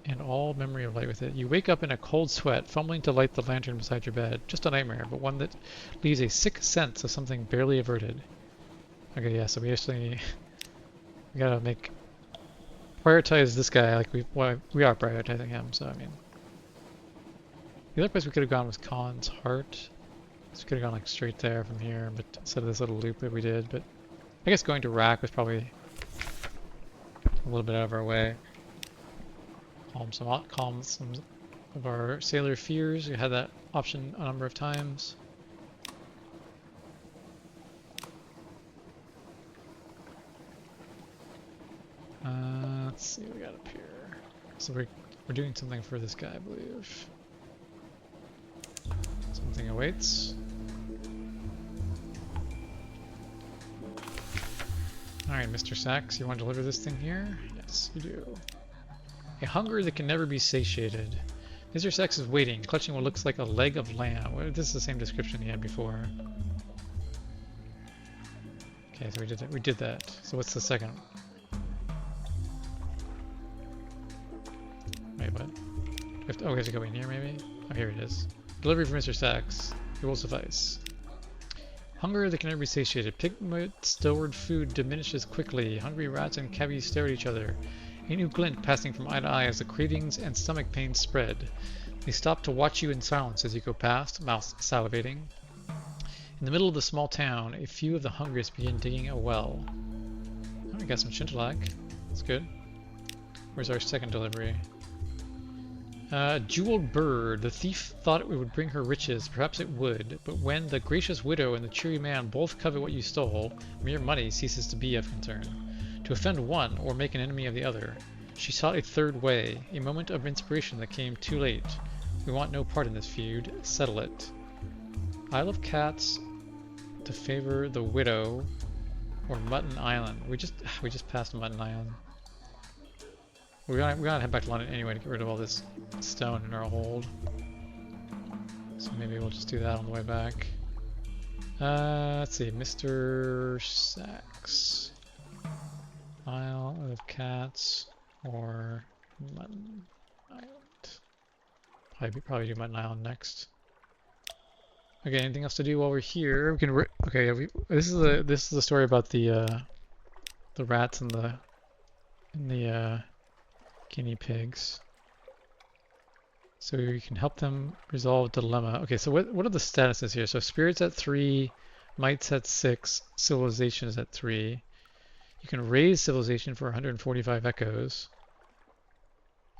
And all memory of light with it. You wake up in a cold sweat, fumbling to light the lantern beside your bed. Just a nightmare, but one that leaves a sick sense of something barely averted. Okay, yeah, so we actually... we gotta prioritize this guy like we are prioritizing him, so I mean... The other place we could have gone was Khan's Heart. So we could have gone like straight there from here, but instead of this little loop that we did. But I guess going to Rack was probably a little bit out of our way. Calm some of our sailor fears. We had that option a number of times. Let's see what we got up here. So we're doing something for this guy, I believe. Something awaits. Alright, Mr. Sachs, you want to deliver this thing here? Yes, you do. A hunger that can never be satiated. Mr. Sachs is waiting, clutching what looks like a leg of lamb. Well, this is the same description he had before. Okay, so we did that. So what's the second? Wait, what? Oh, we have to go in here, maybe? Oh, here it is. Delivery for Mr. Sachs. It will suffice. Hunger that can never be satiated. Pigment stored food diminishes quickly. Hungry rats and cabbies stare at each other. A new glint passing from eye to eye as the cravings and stomach pains spread. They stop to watch you in silence as you go past, mouths salivating. In the middle of the small town, a few of the hungriest begin digging a well. Oh, we got some shintalak. That's good. Where's our second delivery? Jeweled bird. The thief thought it would bring her riches. Perhaps it would. But when the gracious widow and the cheery man both covet what you stole, mere money ceases to be of concern. To offend one or make an enemy of the other. She sought a third way. A moment of inspiration that came too late. We want no part in this feud. Settle it. Isle of Cats to favor the widow or Mutton Island. We just passed Mutton Island. We gotta head back to London anyway to get rid of all this stone in our hold. So maybe we'll just do that on the way back. Let's see, Mr. Sachs. Isle of Cats or Mutton Island. Probably do Mutton Island next. Okay, anything else to do while we're here? We can. This is the story about the rats and the guinea pigs. So we can help them resolve dilemma. Okay, so what are the statuses here? So spirits at 3, mights at 6, civilization is at 3. You can raise civilization for 145 echoes.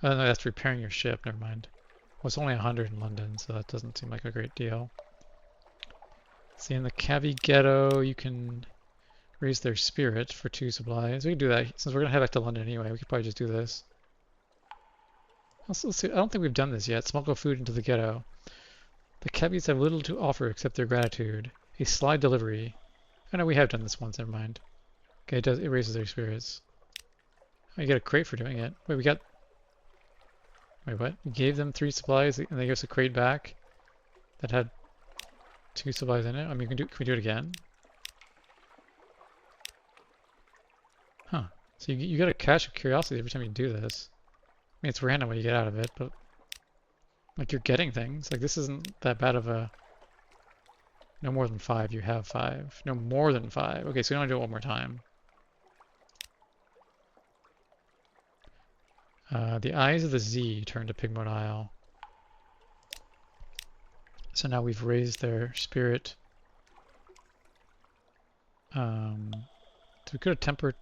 Oh no, that's repairing your ship, never mind. Well, it's only 100 in London, so that doesn't seem like a great deal. See, in the Cavi Ghetto, you can raise their spirit for 2 supplies. We can do that, since we're going to head back to London anyway, we could probably just do this. Also, I don't think we've done this yet. Smuggle food into the ghetto. The cabbies have little to offer except their gratitude. A slide delivery. Oh no, we have done this once, never mind. Okay, it raises their spirits. Oh, you get a crate for doing it. Wait, Wait, what? We gave them 3 supplies and they gave us a crate back that had 2 supplies in it? I mean, can we do it again? Huh. So you get a cache of curiosity every time you do this. I mean, it's random what you get out of it, but like you're getting things. Like this isn't that bad of a... No more than 5, you have 5. No more than 5. Okay, so we want to do it one more time. The eyes of the Z turn to Pigmont Isle. So now we've raised their spirit. So we could have tempered...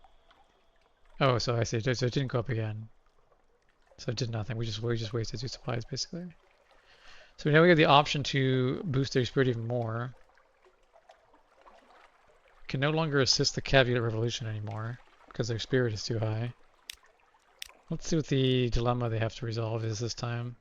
Oh, so I see. So it didn't go up again. So it did nothing. We just wasted 2 supplies, basically. So now we have the option to boost their spirit even more. Can no longer assist the Caveat Revolution anymore, because their spirit is too high. Let's see what the dilemma they have to resolve is this time.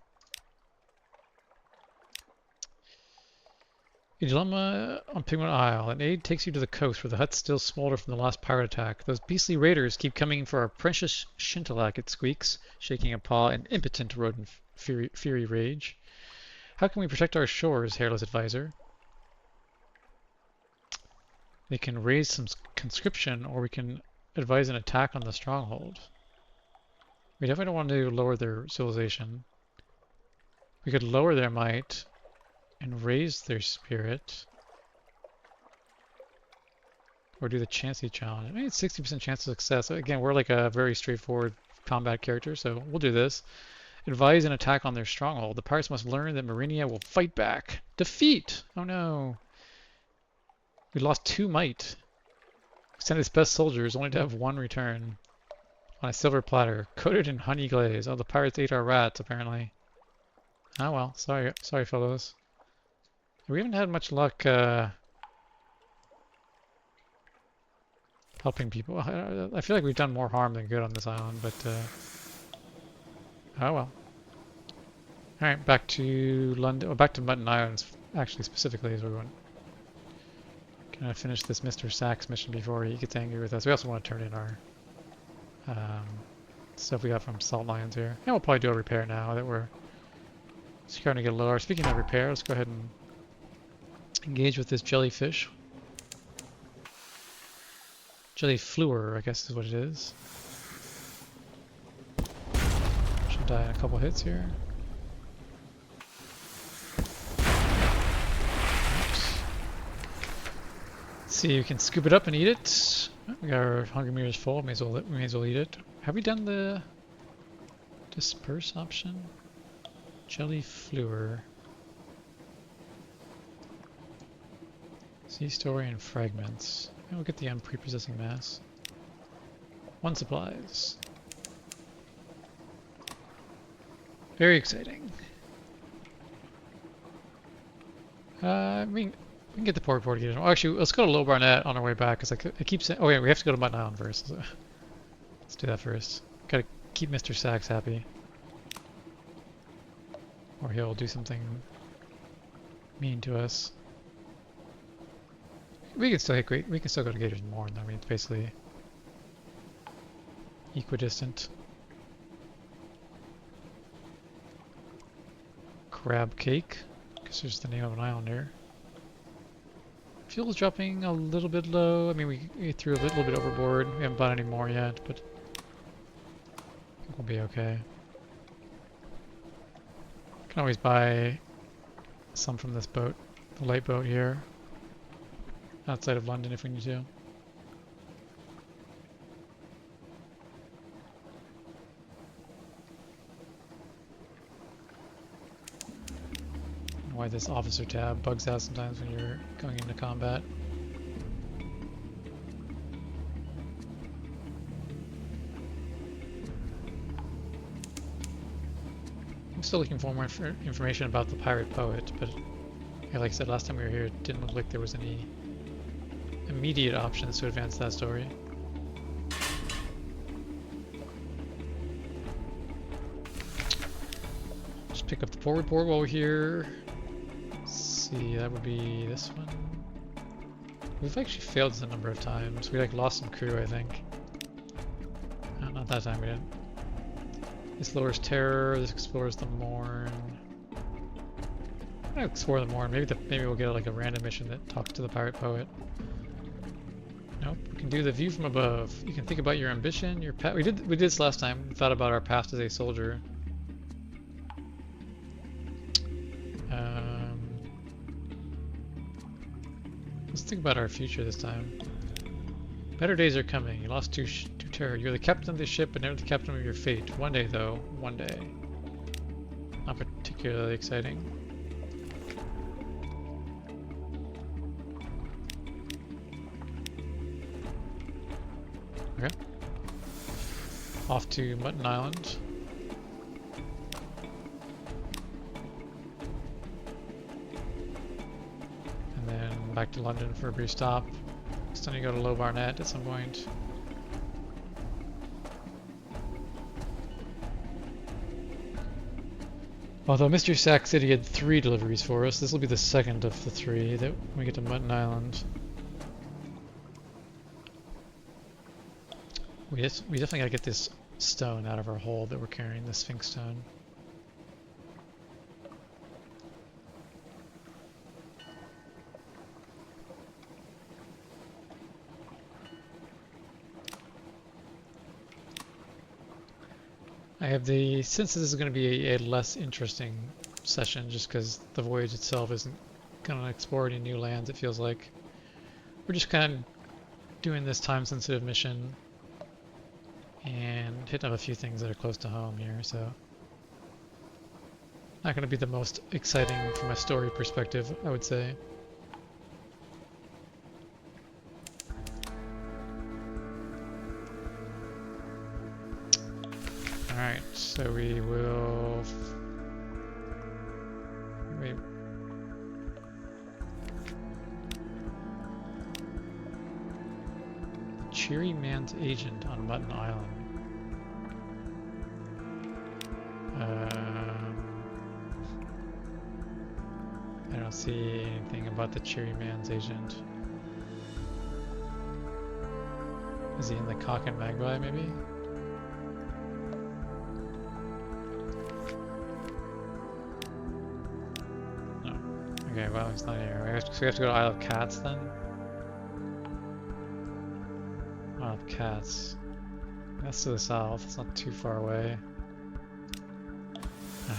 A dilemma on Pigment Isle. An aide takes you to the coast where the huts still smolder from the last pirate attack. Those beastly raiders keep coming for our precious shintalak, it squeaks, shaking a paw in impotent rodent fury rage. How can we protect our shores, hairless advisor? They can raise some conscription, or we can advise an attack on the stronghold. We definitely don't want to lower their civilization. We could lower their might and raise their spirit. Or do the Chancy challenge. I mean, it's 60% chance of success. Again, we're like a very straightforward combat character, so we'll do this. Advise an attack on their stronghold. The pirates must learn that Marinia will fight back. Defeat! Oh no. We lost 2 might. Sent its best soldiers, only to have 1 return. On a silver platter, coated in honey glaze. Oh, the pirates ate our rats, apparently. Oh well, sorry fellows. We haven't had much luck helping people. I feel like we've done more harm than good on this island, but oh well. Alright, back to London, back to Mutton Islands, actually, specifically, is where we want. Can I finish this Mr. Sachs mission before he gets angry with us? We also want to turn in our stuff we got from Salt Lions here. And we'll probably do a repair now that we're starting to get lower. Speaking of repair, let's go ahead and engage with this jellyfish. Jellyfluer, I guess is what it is. Should die in a couple hits here. Oops. Let's see, you can scoop it up and eat it. Oh, we got our hunger meters full. We may as well eat it. Have we done the disperse option? Jellyfluer. Sea story and fragments. And we'll get the prepossessing mass. 1 supplies. Very exciting. We can get the port again. Oh, actually, let's go to Low Barnett on our way back, because I keep saying... Oh yeah, we have to go to Mutton Island first. So let's do that first. Gotta keep Mr. Sachs happy. Or he'll do something mean to us. We can still hit we can still go to Gators and Morn. I mean, it's basically equidistant. Crab cake, because there's the name of an island here. Fuel's dropping a little bit low. I mean, we threw a little bit overboard. We haven't bought any more yet, but I think we'll be okay. Can always buy some from this boat, the light boat here, outside of London if we need to. Why this officer tab bugs out sometimes when you're going into combat. I'm still looking for more information about the pirate poet, but yeah, like I said last time we were here, it didn't look like there was any immediate options to advance that story. Just pick up the forward board while we're here. See, that would be this one. We've actually failed this a number of times. We like lost some crew, I think. No, not that time we didn't. This lowers terror. This explores the Morn. I'm gonna explore the Morn. Maybe we'll get like a random mission that talks to the pirate poet. Nope. We can do the view from above. You can think about your ambition, your path. We did this last time. We thought about our past as a soldier. Let's think about our future this time. Better days are coming. You lost to terror. You're the captain of the ship, but never the captain of your fate. One day, though. One day. Not particularly exciting. Okay. Off to Mutton Island. Back to London for a brief stop. Still need to go to Low Barnett at some point. Although Mr. Sack said he had 3 deliveries for us, this will be the second of the 3 that when we get to Mutton Island. We definitely gotta get this stone out of our hold that we're carrying, the Sphinx stone. I have the sense this is going to be a less interesting session just because the voyage itself isn't going to explore any new lands, it feels like. We're just kind of doing this time-sensitive mission and hitting up a few things that are close to home here, so Not going to be the most exciting from a story perspective, I would say. Alright, so we will... Wait. Cheery Man's Agent on Mutton Island. I don't see anything about the Cheery Man's Agent. Is he in the Cock and Magpie, maybe? No. Okay, well, he's not here. So we have to go to Isle of Cats then? Isle of Cats. That's to the south. It's not too far away.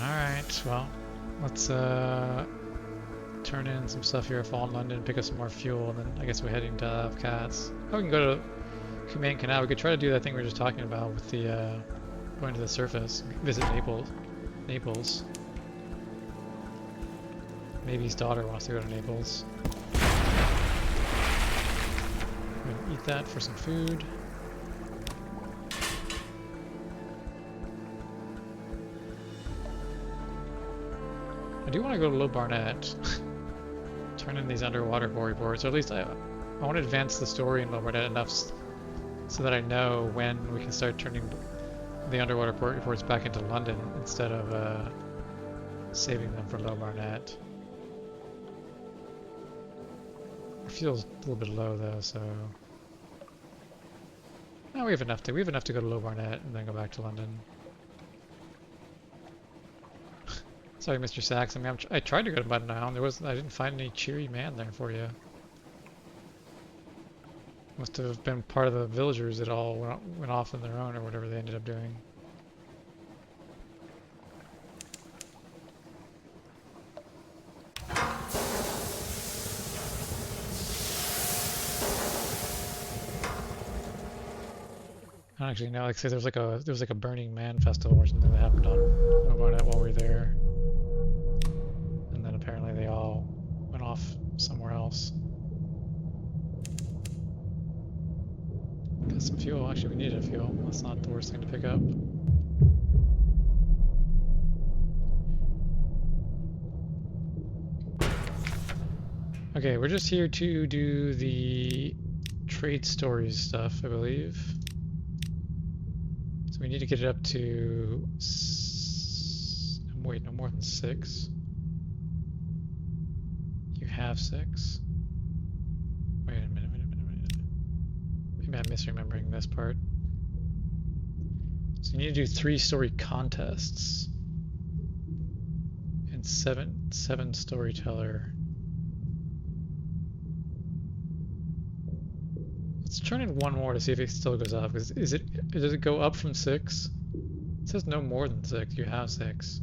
Alright, well, let's turn in some stuff here, fall in London, pick up some more fuel, and then I guess we're heading to Isle of Cats. Oh, we can go to Humane Canal. We could try to do that thing we were just talking about with the going to the surface. Visit Naples. Maybe his daughter wants to go to Naples. We're gonna eat that for some food. I do want to go to Low Barnett. Turn in these underwater reports, or at least I want to advance the story in Low Barnett enough so that I know when we can start turning the underwater port reports back into London instead of saving them for Low Barnett. Our fuel's a little bit low though, so no, we have enough to go to Low Barnett and then go back to London. Sorry, Mr. Sachs. I mean, I tried to go to Mutton Island. I didn't find any cheery man there for you. Must have been part of the villagers that all went off on their own or whatever they ended up doing. I don't actually know. Like I said, there was like a Burning Man festival or something that happened on Barnett while we were there. And then apparently they all went off somewhere else. Got some fuel. Actually, we needed fuel. That's not the worst thing to pick up. Okay, we're just here to do the trade stories stuff, I believe. So we need to get it up to... Wait, no more than 6. You have 6. Wait a minute. Maybe I'm misremembering this part. So you need to do 3-story contests. And 7 storyteller. Let's turn in one more to see if it still goes up. Does it go up from 6? It says no more than 6. You have 6.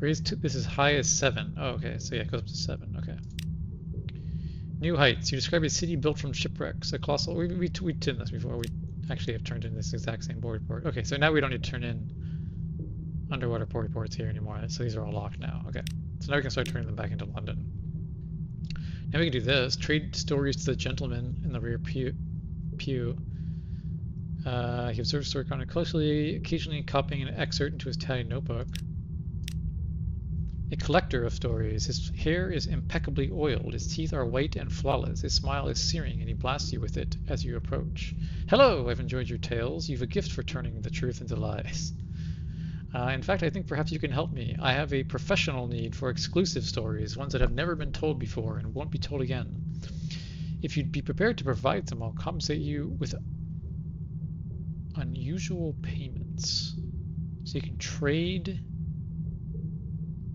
Raise to this is high as 7. Oh, okay. So yeah, it goes up to 7. Okay. New heights. You describe a city built from shipwrecks. A colossal. We did this before. We actually have turned in this exact same board report. Okay, so now we don't need to turn in underwater port reports here anymore. So these are all locked now. Okay. So now we can start turning them back into London. Now we can do this. Trade stories to the gentleman in the rear pew. He observes story content closely, occasionally copying an excerpt into his tatty notebook. A collector of stories. His hair is impeccably oiled. His teeth are white and flawless. His smile is searing, and he blasts you with it as you approach. Hello, I've enjoyed your tales. You've a gift for turning the truth into lies. In fact, I think perhaps you can help me. I have a professional need for exclusive stories, ones that have never been told before and won't be told again. If you'd be prepared to provide them, I'll compensate you with unusual payments. So you can trade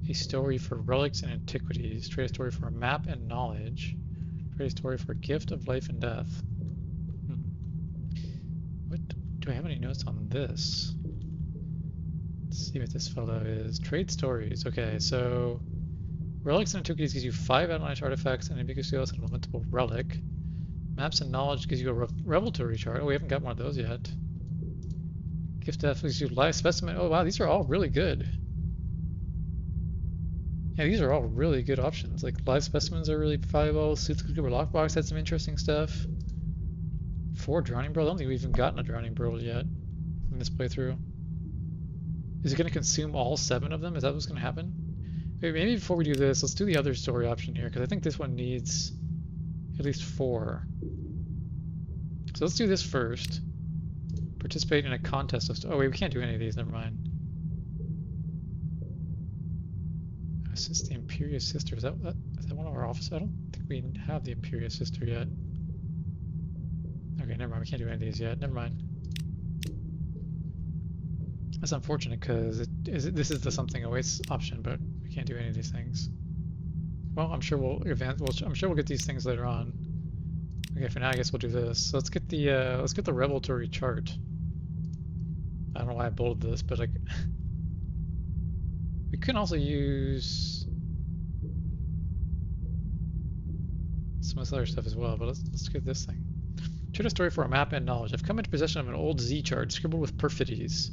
a story for relics and antiquities, trade a story for a map and knowledge, trade a story for a gift of life and death. What do I have any notes on this? Let's see what this fellow is. Trade stories. Okay, so relics and antiquities gives you 5 outlandish artifacts and ambiguous skills and a lamentable relic. Maps and knowledge gives you a revelatory chart. Oh, we haven't got one of those yet. Gift athletes do live specimen. Oh wow, these are all really good. Yeah, these are all really good options. Like live specimens are really valuable. Suits Cooper Lockbox had some interesting stuff. 4 Drowning Pearl. I don't think we've even gotten a Drowning Pearl yet in this playthrough. Is it going to consume all 7 of them? Is that what's going to happen? Maybe before we do this, let's do the other story option here, because I think this one needs at least 4. So let's do this first. Participate in a contest of... Oh wait, we can't do any of these, never mind. Assist the Imperious Sister. Is that one of our officers? I don't think we have the Imperious Sister yet. Okay, never mind. We can't do any of these yet. Never mind. That's unfortunate because this is the something awaits option, but we can't do any of these things. Well, I'm sure we'll advance. I'm sure we'll get these things later on. Okay, for now, I guess we'll do this. So let's get the revelatory chart. I don't know why I bolded this, but like. We can also use some of this other stuff as well, but let's get this thing. Trade a story for a map and knowledge. I've come into possession of an old Z chart scribbled with perfidies.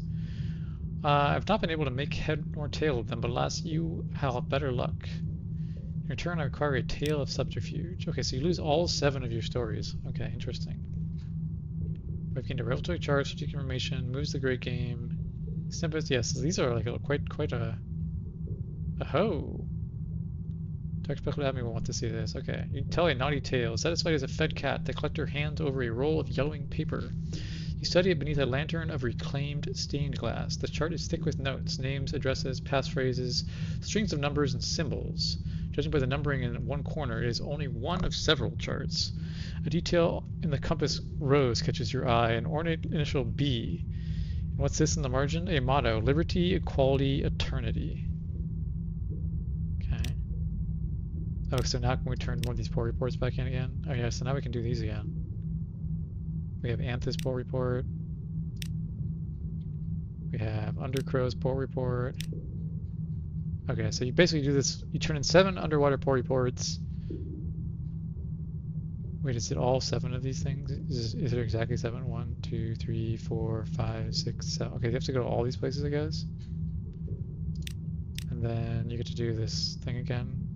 I've not been able to make head nor tail of them, but alas, you have better luck. In return, I require a tale of subterfuge. Okay, so you lose all 7 of your stories. Okay, interesting. We've gained a revelatory chart, strategic information, moves the great game, snippets. Yes, these are like quite a. Oh. Dark Speculative Admin will want to see this. Okay. You tell a naughty tale. Satisfied as a fed cat, the collector hands over a roll of yellowing paper. You study it beneath a lantern of reclaimed stained glass. The chart is thick with notes, names, addresses, passphrases, strings of numbers, and symbols. Judging by the numbering in one corner, it is only one of several charts. A detail in the compass rose catches your eye, an ornate initial B. And what's this in the margin? A motto: Liberty, Equality, Eternity. Oh, so now can we turn one of these poll reports back in again? Oh yeah, so now we can do these again. We have Anthus poll report. We have Undercrow's poll report. Okay, so you basically do this, you turn in 7 underwater poll reports. Wait, is it all 7 of these things? Is there exactly 7? 1, 2, 3, 4, 5, 6, 7. Okay, you have to go to all these places, I guess. And then you get to do this thing again.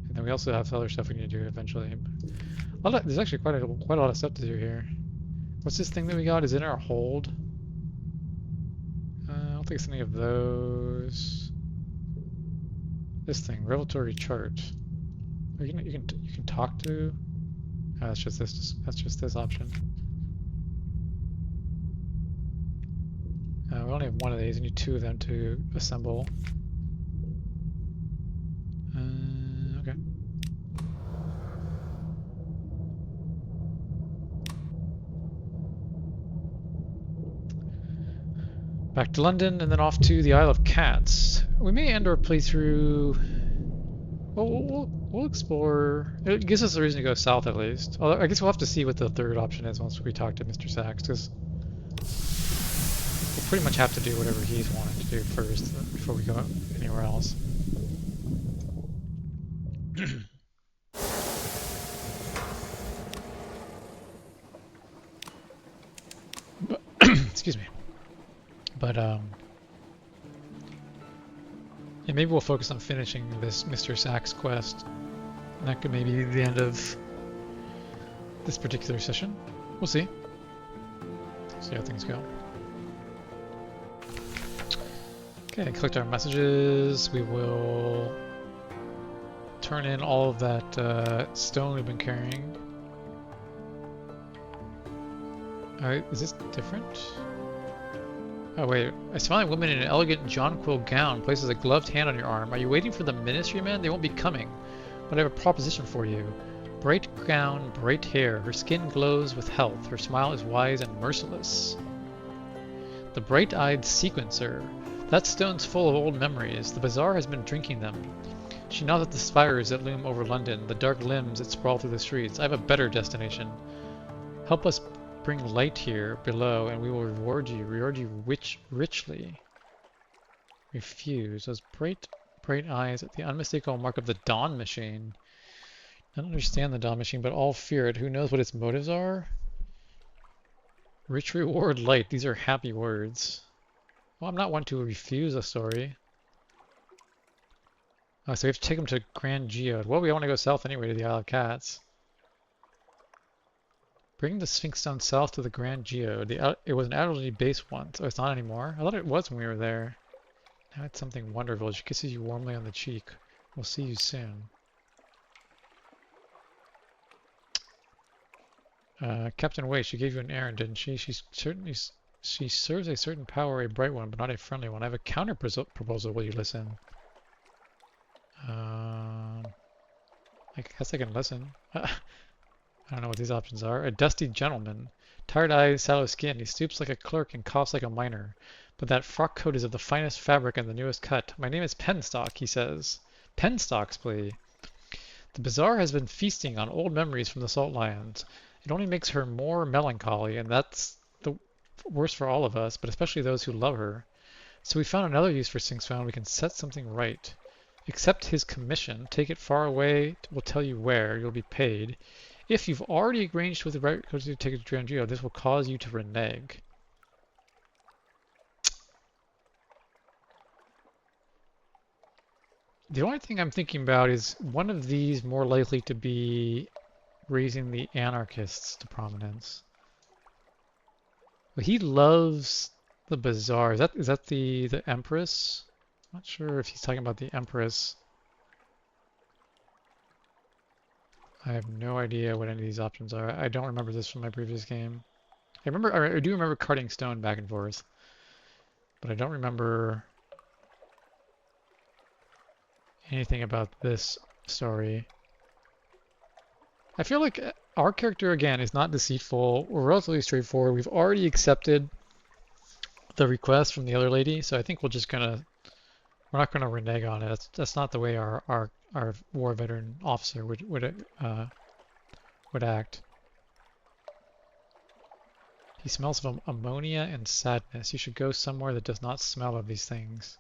And then we also have other stuff we need to do eventually. There's actually quite a lot of stuff to do here. What's this thing that we got? Is it in our hold? I don't think it's any of those. This thing, revelatory chart. You can talk to. Oh, that's just this. That's just this option. We only have 1 of these. We need 2 of them to assemble. Okay. Back to London and then off to the Isle of Cats. We may end our playthrough. Well, we'll explore. It gives us a reason to go south at least. Although I guess we'll have to see what the 3rd option is once we talk to Mr. Sachs, because we'll pretty much have to do whatever he's wanting to do first before we go anywhere else. Excuse me. But yeah, maybe we'll focus on finishing this Mr. Sachs quest. And that could maybe be the end of this particular session. We'll see. See how things go. Okay, collect our messages. We will turn in all of that stone we've been carrying. Alright, is this different? Oh wait, a smiling woman in an elegant jonquil gown places a gloved hand on your arm. Are you waiting for the ministry men? They won't be coming. But I have a proposition for you. Bright gown, bright hair. Her skin glows with health. Her smile is wise and merciless. The bright-eyed sequencer. That stone's full of old memories. The bazaar has been drinking them. She nods at the spires that loom over London, the dark limbs that sprawl through the streets. I have a better destination. Help us bring light here below, and we will reward you richly. Refuse. Those bright eyes at the unmistakable mark of the Dawn Machine. I don't understand the Dawn Machine, but all fear it. Who knows what its motives are? Rich reward light. These are happy words. Well, I'm not one to refuse a story. Oh, so we have to take him to Grand Geode. Well, we want to go south anyway to the Isle of Cats. Bring the Sphinx Stone south to the Grand Geode. It was an elderly base once. Oh, it's not anymore? I thought it was when we were there. Now it's something wonderful. She kisses you warmly on the cheek. We'll see you soon. Captain Wei, she gave you an errand, didn't she? She serves a certain power, a bright one, but not a friendly one. I have a counter proposal. Will you listen? I guess I can listen. I don't know what these options are. A dusty gentleman. Tired eyes, sallow skin. He stoops like a clerk and coughs like a miner. But that frock coat is of the finest fabric and the newest cut. My name is Penstock, he says. Penstock's plea. The bazaar has been feasting on old memories from the salt lands. It only makes her more melancholy, and that's the worst for all of us, but especially those who love her. So we found another use for Singsfound. We can set something right. Accept his commission. Take it far away. We'll tell you where. You'll be paid. If you've already arranged with the right to take it to Grand Geo, this will cause you to renege. The only thing I'm thinking about is one of these more likely to be raising the anarchists to prominence. But he loves the bazaar. Is that the Empress? I'm not sure if he's talking about the Empress. I have no idea what any of these options are. I don't remember this from my previous game. I do remember carting stone back and forth, but I don't remember anything about this story. I feel like our character, again, is not deceitful. We're relatively straightforward. We've already accepted the request from the other lady, so I think we're not gonna renege on it. That's not the way our war veteran officer would act. He smells of ammonia and sadness. You should go somewhere that does not smell of these things.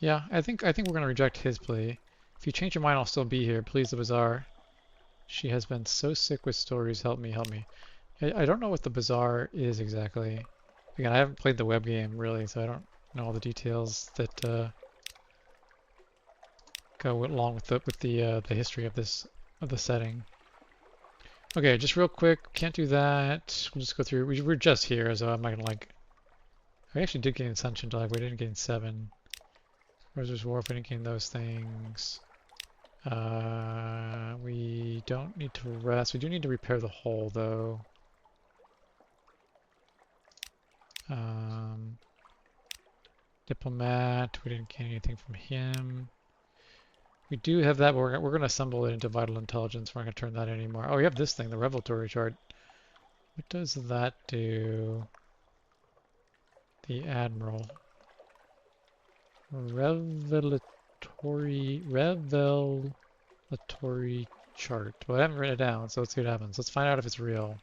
Yeah, I think we're gonna reject his plea. If you change your mind, I'll still be here. Please, the bazaar. She has been so sick with stories. Help me, help me. I don't know what the bazaar is exactly. Again, I haven't played the web game really, so I don't know all the details that go along with the history of the setting. Okay, just real quick, can't do that. We'll just go through. We're just here, so I'm not gonna like. I actually did gain Ascension Dog. We didn't gain 7. Reservoir Wharf. We didn't gain those things. We don't need to rest. We do need to repair the hull, though. Diplomat. We didn't gain anything from him. We do have that, but we're going to assemble it into Vital Intelligence. We're not going to turn that in anymore. Oh, we have this thing, the Revelatory chart. What does that do? The Admiral. Revelatory chart. Well, I haven't written it down, so let's see what happens. Let's find out if it's real.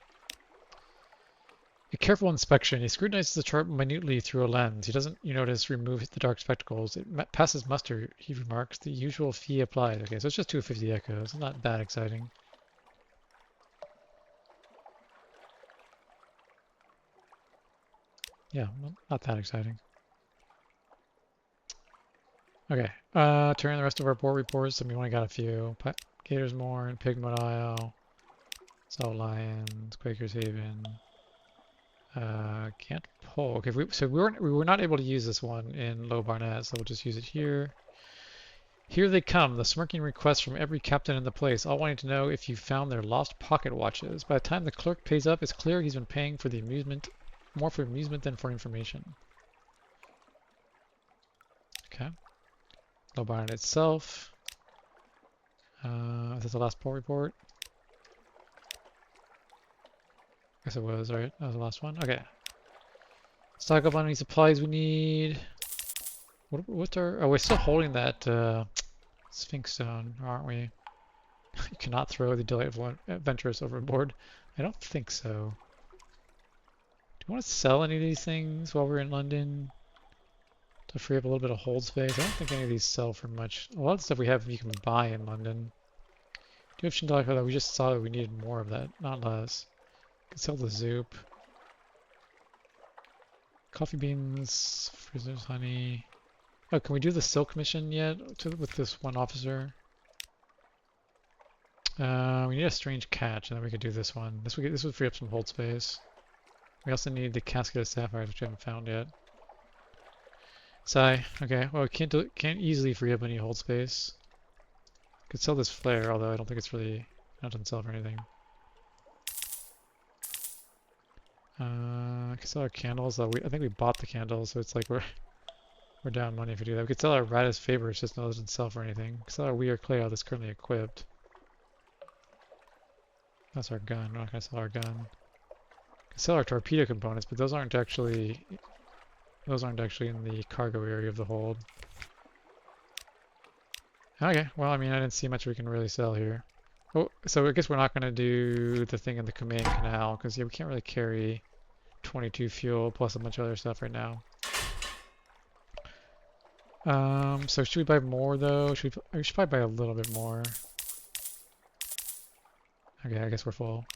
A careful inspection. He scrutinizes the chart minutely through a lens. He doesn't, you notice, remove the dark spectacles. It passes muster, he remarks. The usual fee applied. Okay, so it's just 250 echoes. It's not that exciting. Yeah, not that exciting. Okay, turn the rest of our port reports. We only got a few. Gators Mourn, Pigment Isle, Salt Lions, Quaker's Haven. Can't pull. Okay, so we were not able to use this one in Low Barnett, so we'll just use it here. Here they come, the smirking requests from every captain in the place, all wanting to know if you found their lost pocket watches. By the time the clerk pays up, it's clear he's been paying for the amusement, more for amusement than for information. Okay. Low Barnett itself. Is this the last port report? I guess it was, right? That was the last one? Okay. Stock up on any supplies we need. What's our... Oh, we're still holding that Sphinx Stone, aren't we? You cannot throw the delightful adventurous overboard. I don't think so. Do you want to sell any of these things while we're in London? To free up a little bit of hold space? I don't think any of these sell for much. A lot of stuff we have you can buy in London. Do have Shindalak, although we just saw that we needed more of that, not less. Could sell the Zoop. Coffee beans, freezers, honey. Oh, can we do the silk mission yet with this one officer? We need a strange catch, and then we could do this one. This would free up some hold space. We also need the casket of sapphires, which we haven't found yet. Sigh. Okay. Well, we can't easily free up any hold space. Could sell this flare, although I don't think it's really not doesn't sell for anything. I could sell our candles. Though I think we bought the candles, so it's like we're down money if we do that. We could sell our Radis Favor, it's just no, it doesn't sell for anything. We could sell our We Are Clay that's currently equipped. That's our gun. We're not gonna sell our gun. We could sell our torpedo components, but those aren't actually in the cargo area of the hold. Okay, well, I mean, I didn't see much we can really sell here. Oh, so I guess we're not going to do the thing in the command canal, because yeah, we can't really carry 22 fuel plus a bunch of other stuff right now. So should we buy more, though? We should probably buy a little bit more. Okay, I guess we're full.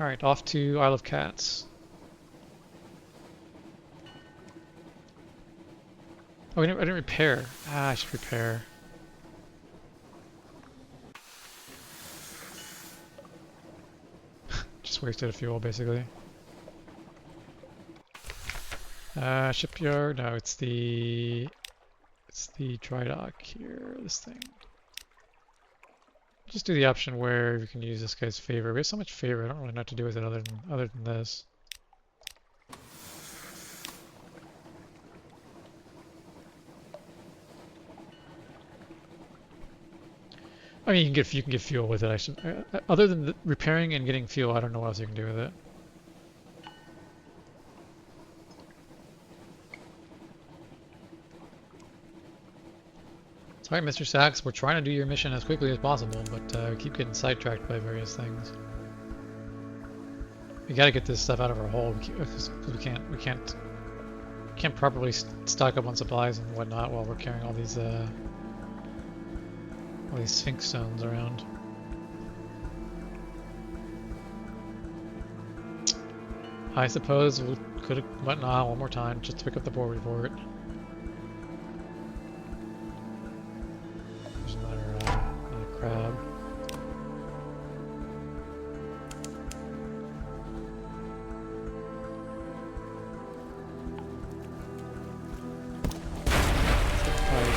Alright, off to Isle of Cats. Oh, I didn't repair. Ah, I should repair. Just wasted a fuel, basically. Shipyard. No, it's the dry dock here. This thing. Just do the option where we can use this guy's favor. We have so much favor. I don't really know what to do with it other than this. I mean, you can get fuel with it. I should. Other than repairing and getting fuel, I don't know what else you can do with it. Sorry, Mr. Sachs. We're trying to do your mission as quickly as possible, but we keep getting sidetracked by various things. We gotta get this stuff out of our hold because we can't properly stock up on supplies and whatnot while we're carrying all these Sphinx stones around. I suppose we could have went on one more time just to pick up the board report. There's another crab.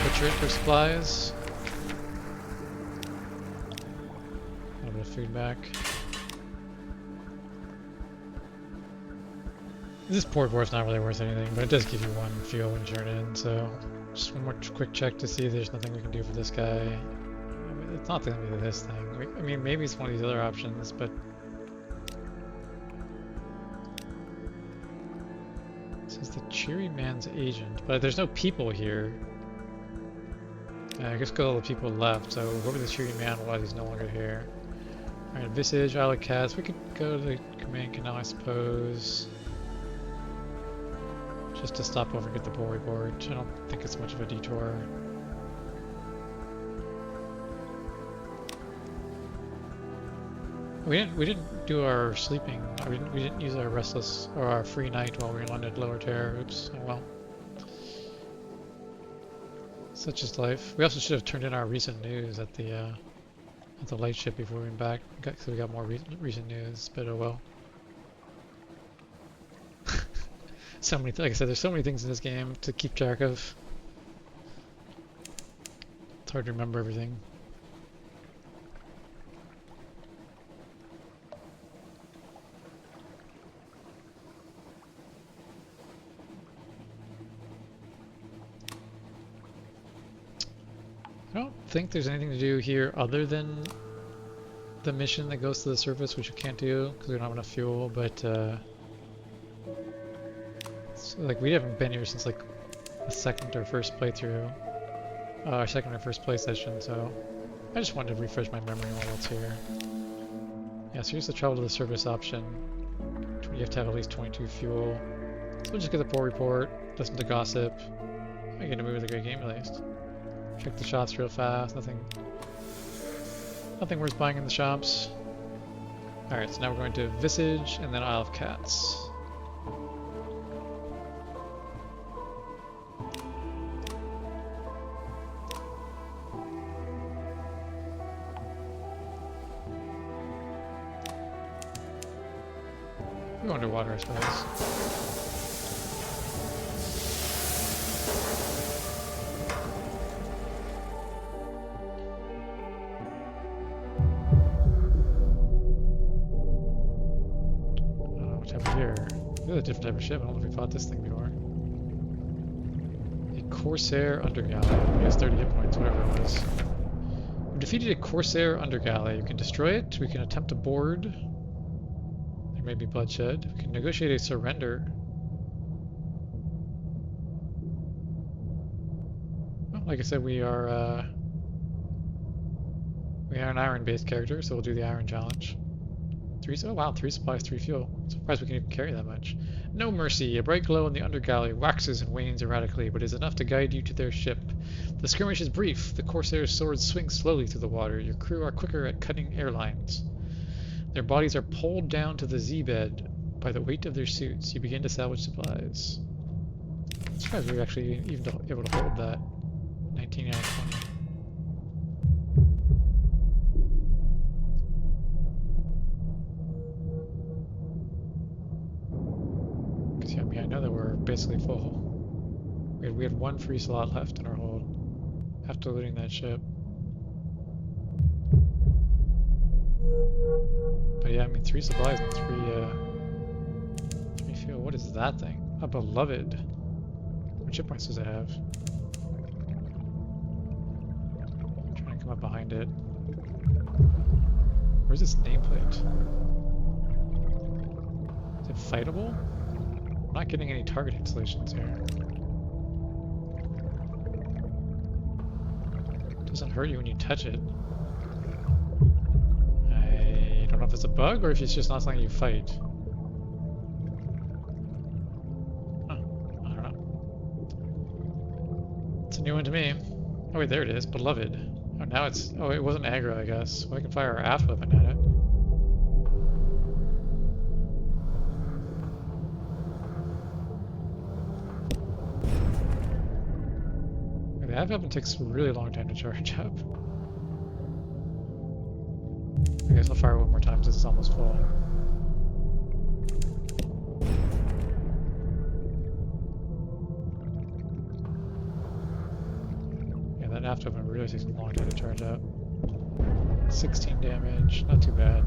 Butcher it for supplies. Food back. This port board's not really worth anything, but it does give you one fuel when you turn it in, so just one more quick check to see if there's nothing we can do for this guy. I mean, it's not going to be this thing. I mean, maybe it's one of these other options, but it says the Cheery Man's agent, but there's no people here. I guess got all the people left, so whoever the Cheery Man was, he's no longer here. Alright, Visage, Isle of Cats. We could go to the command canal, I suppose. Just to stop over and get the board report. I don't think it's much of a detour. We didn't do our sleeping. We didn't use our restless or our free night while we were in London Lower Terror. Oops. Oh well. Such is life. We also should have turned in our recent news at the lightship before we went back, so we got more recent news, but oh well. So many, like I said, there's so many things in this game to keep track of. It's hard to remember everything. I don't think there's anything to do here other than the mission that goes to the surface, which we can't do because we don't have enough fuel, but so, like, we haven't been here since like the second or first playthrough, our second or first play session, so I just wanted to refresh my memory while it's here. Yeah, so here's the travel to the surface option. You have to have at least 22 fuel. So we'll just get the port report, listen to gossip. I get to move with a great game at least. Check the shots real fast, nothing Nothing worth buying in the shops. Alright, so now we're going to Visage and then Isle of Cats. Go underwater, I suppose. Here. This is a different type of ship. I don't know if we fought this thing before. A Corsair Undergalley. It has 30 hit points, whatever it was. We've defeated a Corsair Undergalley. You can destroy it. We can attempt to board. There may be bloodshed. We can negotiate a surrender. Well, like I said, we are an iron-based character, so we'll do the iron challenge. Oh wow, 3 supplies, 3 fuel. I'm surprised we can even carry that much. No mercy. A bright glow in the undergalley waxes and wanes erratically, but is enough to guide you to their ship. The skirmish is brief. The Corsair's swords swing slowly through the water. Your crew are quicker at cutting airlines. Their bodies are pulled down to the Z-bed by the weight of their suits. You begin to salvage supplies. I'm surprised we were actually even able to hold that. 19 out of 20. I mean, I know that we're basically full. We had 1 free slot left in our hold after looting that ship. But yeah, I mean, 3 supplies and 3 fuel. What is that thing? A Beloved. What ship points does it have? I'm trying to come up behind it. Where's its nameplate? Is it fightable? I'm not getting any target installations here. It doesn't hurt you when you touch it. I don't know if it's a bug or if it's just not something you fight. Huh, I don't know. It's a new one to me. Oh wait, there it is. Beloved. Oh, now it's... Oh, it wasn't aggro, I guess. Well, I can fire our aft weapon at it. The aft weapon takes a really long time to charge up. I guess I'll fire one more time since it's almost full. Yeah, that aft weapon really takes a long time to charge up. 16 damage, not too bad.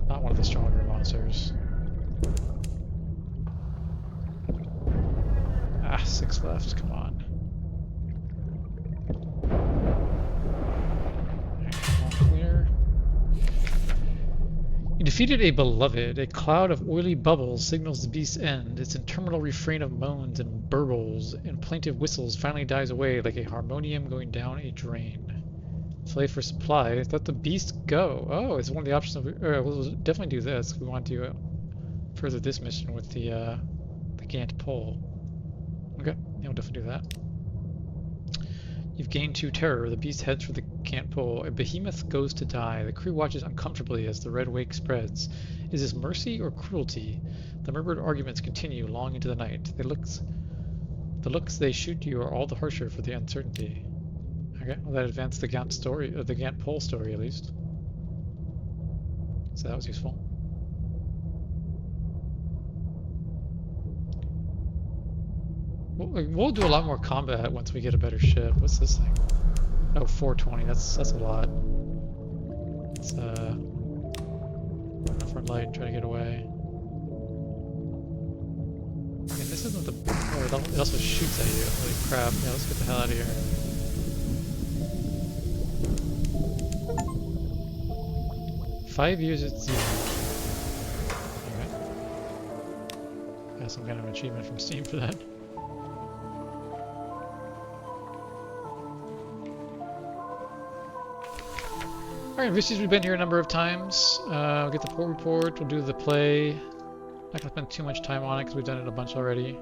Not one of the stronger monsters. Ah, 6 left, come on. All clear. You defeated a Beloved. A cloud of oily bubbles signals the beast's end. Its interminable refrain of moans and burbles and plaintive whistles finally dies away like a harmonium going down a drain. Slave for supply. Let the beast go. Oh, it's one of the options. We'll definitely do this. We want to further this mission with the Gant pole. Okay, yeah, we'll definitely do that. You've gained 2 terror. The beast heads for the Gant pole. A behemoth goes to die. The crew watches uncomfortably as the red wake spreads. Is this mercy or cruelty? The murmured arguments continue long into the night. The looks they shoot you are all the harsher for the uncertainty. Okay, well that advanced the Gant story, the Gant pole story at least. So that was useful. We'll do a lot more combat once we get a better ship. What's this thing? Oh, 420. That's a lot. Let's run for light and try to get away. I mean, this isn't the... Oh, it also shoots at you. Holy crap. Yeah, let's get the hell out of here. Five years at sea. Okay. Got some kind of achievement from Steam for that. Alright, Visage, we've been here a number of times. We'll get the port report, we'll do the play. Not gonna spend too much time on it because we've done it a bunch already.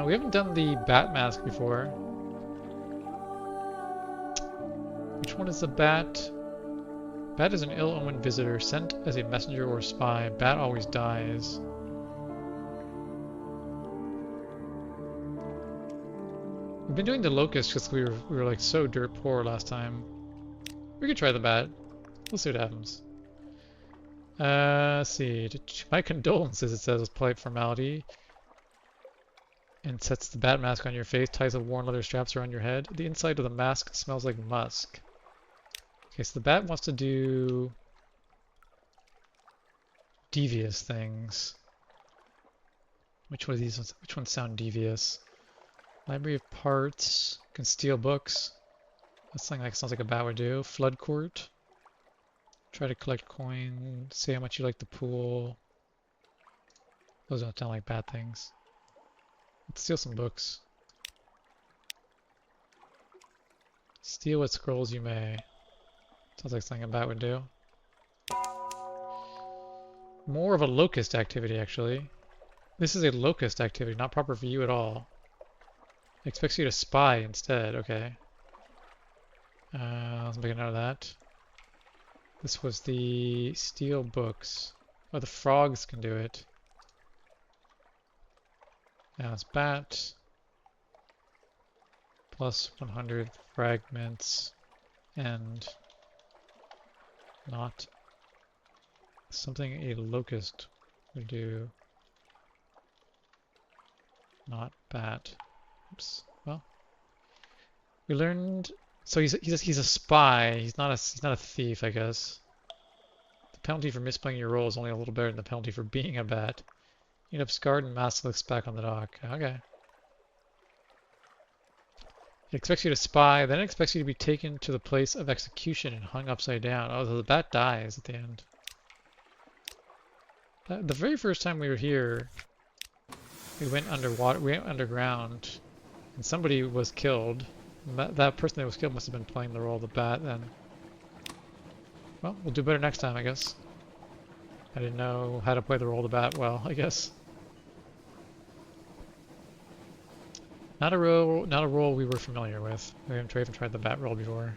We haven't done the bat mask before. Which one is the bat? Bat is an ill-omened visitor sent as a messenger or spy. Bat always dies. We've been doing the locust because we were like so dirt poor last time. We could try the bat. We'll see what happens. Let's see. My condolences, it says, with polite formality. And sets the bat mask on your face, ties the worn leather straps around your head. The inside of the mask smells like musk. Okay, so the bat wants to do devious things. Which one of these? Which ones sound devious? Library of parts. Can steal books. That's something like sounds like a bat would do. Flood court. Try to collect coins. Say how much you like the pool. Those don't sound like bad things. Let's steal some books. Steal what scrolls you may. Sounds like something a bat would do. More of a locust activity, actually. This is a locust activity, not proper for you at all. It expects you to spy instead. Okay. Let's make a note of that. This was the steal books. Oh, the frogs can do it. Now it's bat. Plus 100 fragments. And not something a locust would do. Not bat. Oops. Well, we learned. So he's a spy. He's not a thief, I guess. The penalty for misplaying your role is only a little better than the penalty for being a bat. You end up scarred and maskless back on the dock. Okay. It expects you to spy, then it expects you to be taken to the place of execution and hung upside down. Oh, so the bat dies at the end. The very first time we were here, we went underwater. We went underground, and somebody was killed. That person that was killed must have been playing the role of the bat then. Well, we'll do better next time, I guess. I didn't know how to play the role of the bat well, I guess. Not a role we were familiar with. We haven't tried the bat role before.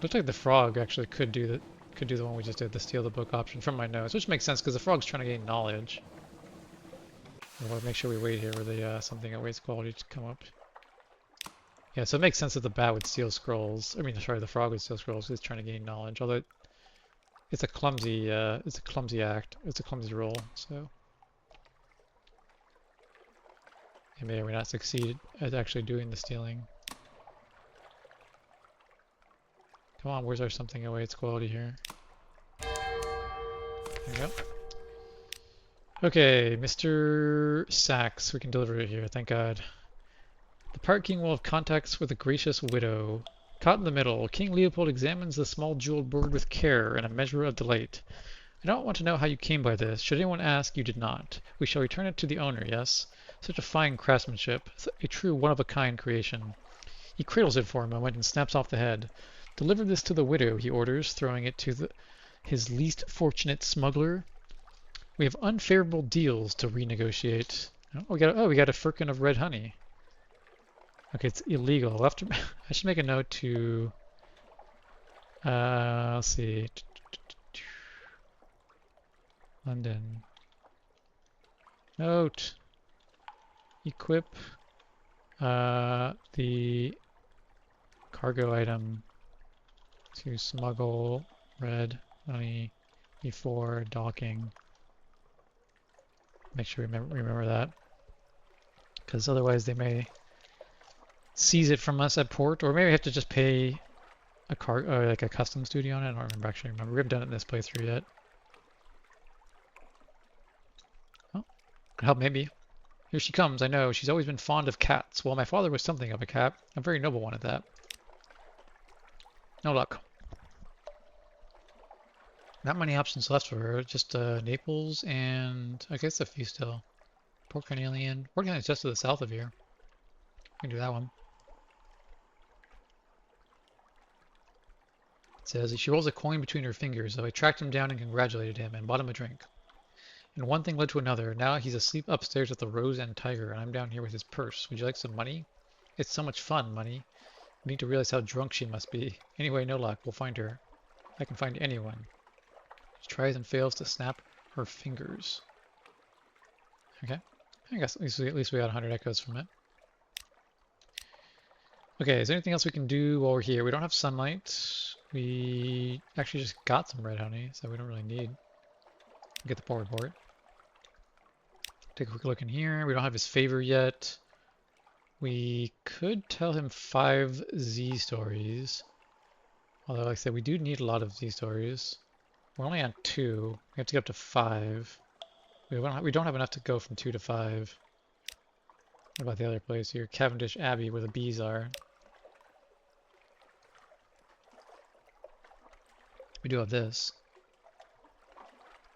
Looks like the frog actually could do the one we just did, the steal the book option from my notes, which makes sense because the frog's trying to gain knowledge. We'll make sure we wait here for the something that waits quality to come up. Yeah, so it makes sense that the bat would steal scrolls. I mean, sorry, the frog would steal scrolls because it's trying to gain knowledge. Although it's a clumsy act. It's a clumsy roll. So it may or may not succeed at actually doing the stealing. Come on, where's our something awaits quality here? There we go. Okay, Mr. Sachs, we can deliver it here, thank God. The Park King will have contacts with a gracious widow. Caught in the middle, King Leopold examines the small jeweled bird with care and a measure of delight. I don't want to know how you came by this. Should anyone ask, you did not. We shall return it to the owner, yes? Such a fine craftsmanship, a true one-of-a-kind creation. He cradles it for a moment and snaps off the head. Deliver this to the widow, he orders, throwing it to his least fortunate smuggler. We have unfavorable deals to renegotiate. Oh, we got a firkin of red honey. Okay, it's illegal. I'll have to, I should make a note to. Let's see. London. Note. Equip the cargo item to smuggle red honey before docking. Make sure we remember that, because otherwise they may seize it from us at port, or maybe we have to just pay a like a customs duty on it. I don't remember. We haven't done it in this playthrough yet. Oh, could help maybe. Here she comes. I know she's always been fond of cats. Well, my father was something of a cat, a very noble one at that. No luck. Not many options left for her. Just Naples and I guess a few still. Port Carnelian. Port Carnelian is just to the south of here. We can do that one. It says she rolls a coin between her fingers, so I tracked him down and congratulated him and bought him a drink. And one thing led to another. Now he's asleep upstairs at the Rose and Tiger, and I'm down here with his purse. Would you like some money? It's so much fun, money. We need to realize how drunk she must be. Anyway, no luck. We'll find her. I can find anyone. She tries and fails to snap her fingers. Okay. I guess at least we got 100 echoes from it. Okay, is there anything else we can do while we're here? We don't have sunlight. We actually just got some red honey, so we don't really need to get the poll report. Take a quick look in here. We don't have his favor yet. We could tell him 5 Z stories. Although, like I said, we do need a lot of Z stories. We're only on 2. We have to get up to 5. We don't have enough to go from 2 to 5. What about the other place here? Cavendish Abbey, where the bees are. We do have this.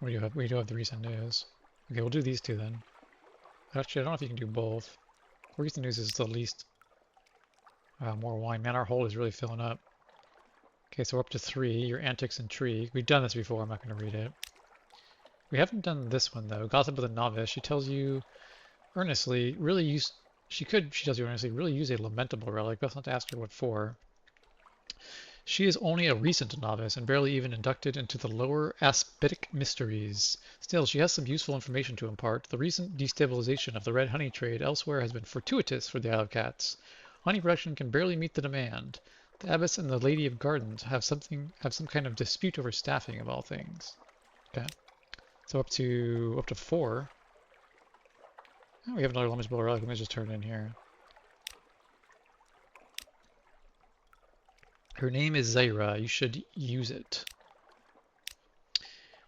We do have the recent news. Okay, we'll do these 2 then. Actually, I don't know if you can do both. Recent news is the least. More wine. Man, our hold is really filling up. Okay, so we're up to 3. Your antics and tree. We've done this before. I'm not going to read it. We haven't done this one though. Gossip with a novice. She tells you earnestly, really use. She tells you earnestly, really use a lamentable relic. Best not to ask her what for. She is only a recent novice and barely even inducted into the lower aspitic mysteries. Still, she has some useful information to impart. The recent destabilization of the red honey trade elsewhere has been fortuitous for the Isle of Cats. Honey production can barely meet the demand. The abbess and the lady of gardens have some kind of dispute over staffing of all things. Okay, so up to 4. Oh, we have another lamentable relic. Let me just turn it in here. Her name is Zaira. You should use it.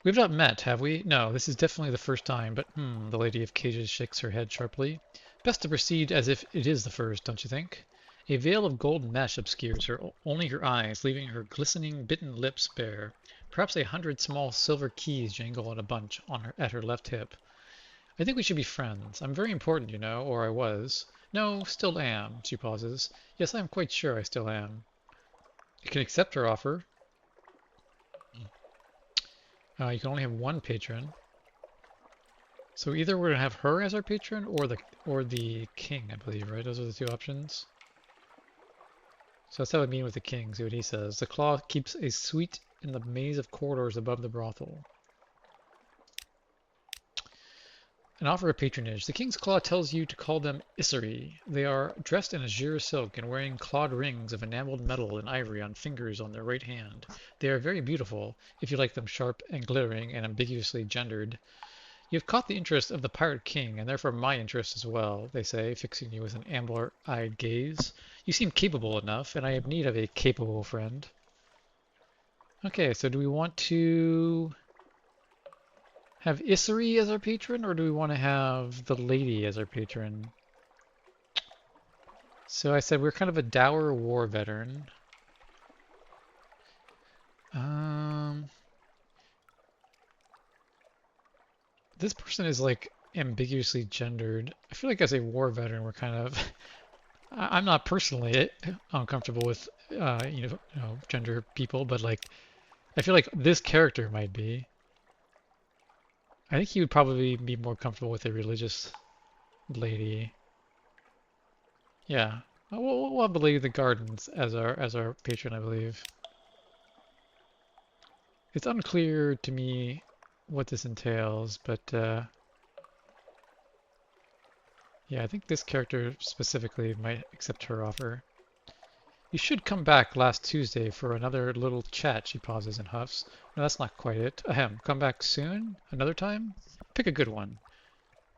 We've not met, have we? No, this is definitely the first time, but the Lady of Cages shakes her head sharply. Best to proceed as if it is the first, don't you think? A veil of gold mesh obscures her, only her eyes, leaving her glistening, bitten lips bare. Perhaps 100 small silver keys jangle in a bunch at her left hip. I think we should be friends. I'm very important, you know, or I was. No, still am, she pauses. Yes, I am quite sure I still am. You can accept her offer. You can only have 1 patron. So either we're gonna have her as our patron or the king, I believe, right? Those are the 2 options. So let's have a meeting with the king, see what he says. The claw keeps a suite in the maze of corridors above the brothel. An offer of patronage. The King's Claw tells you to call them Issery. They are dressed in azure silk and wearing clawed rings of enameled metal and ivory on fingers on their right hand. They are very beautiful, if you like them sharp and glittering and ambiguously gendered. You have caught the interest of the Pirate King, and therefore my interest as well, they say, fixing you with an amber-eyed gaze. You seem capable enough, and I have need of a capable friend. Okay, so do we want to have Issery as our patron, or do we want to have the lady as our patron? So I said we're kind of a dour war veteran. This person is like ambiguously gendered. I feel like as a war veteran, we're kind of. I'm not personally uncomfortable with gender people, but like I feel like this character might be. I think he would probably be more comfortable with a religious lady. Yeah, we'll have the Lady of the Gardens as our patron, I believe. It's unclear to me what this entails, but yeah, I think this character specifically might accept her offer. You should come back last Tuesday for another little chat, she pauses and huffs. No, that's not quite it. Ahem, come back soon? Another time? Pick a good one.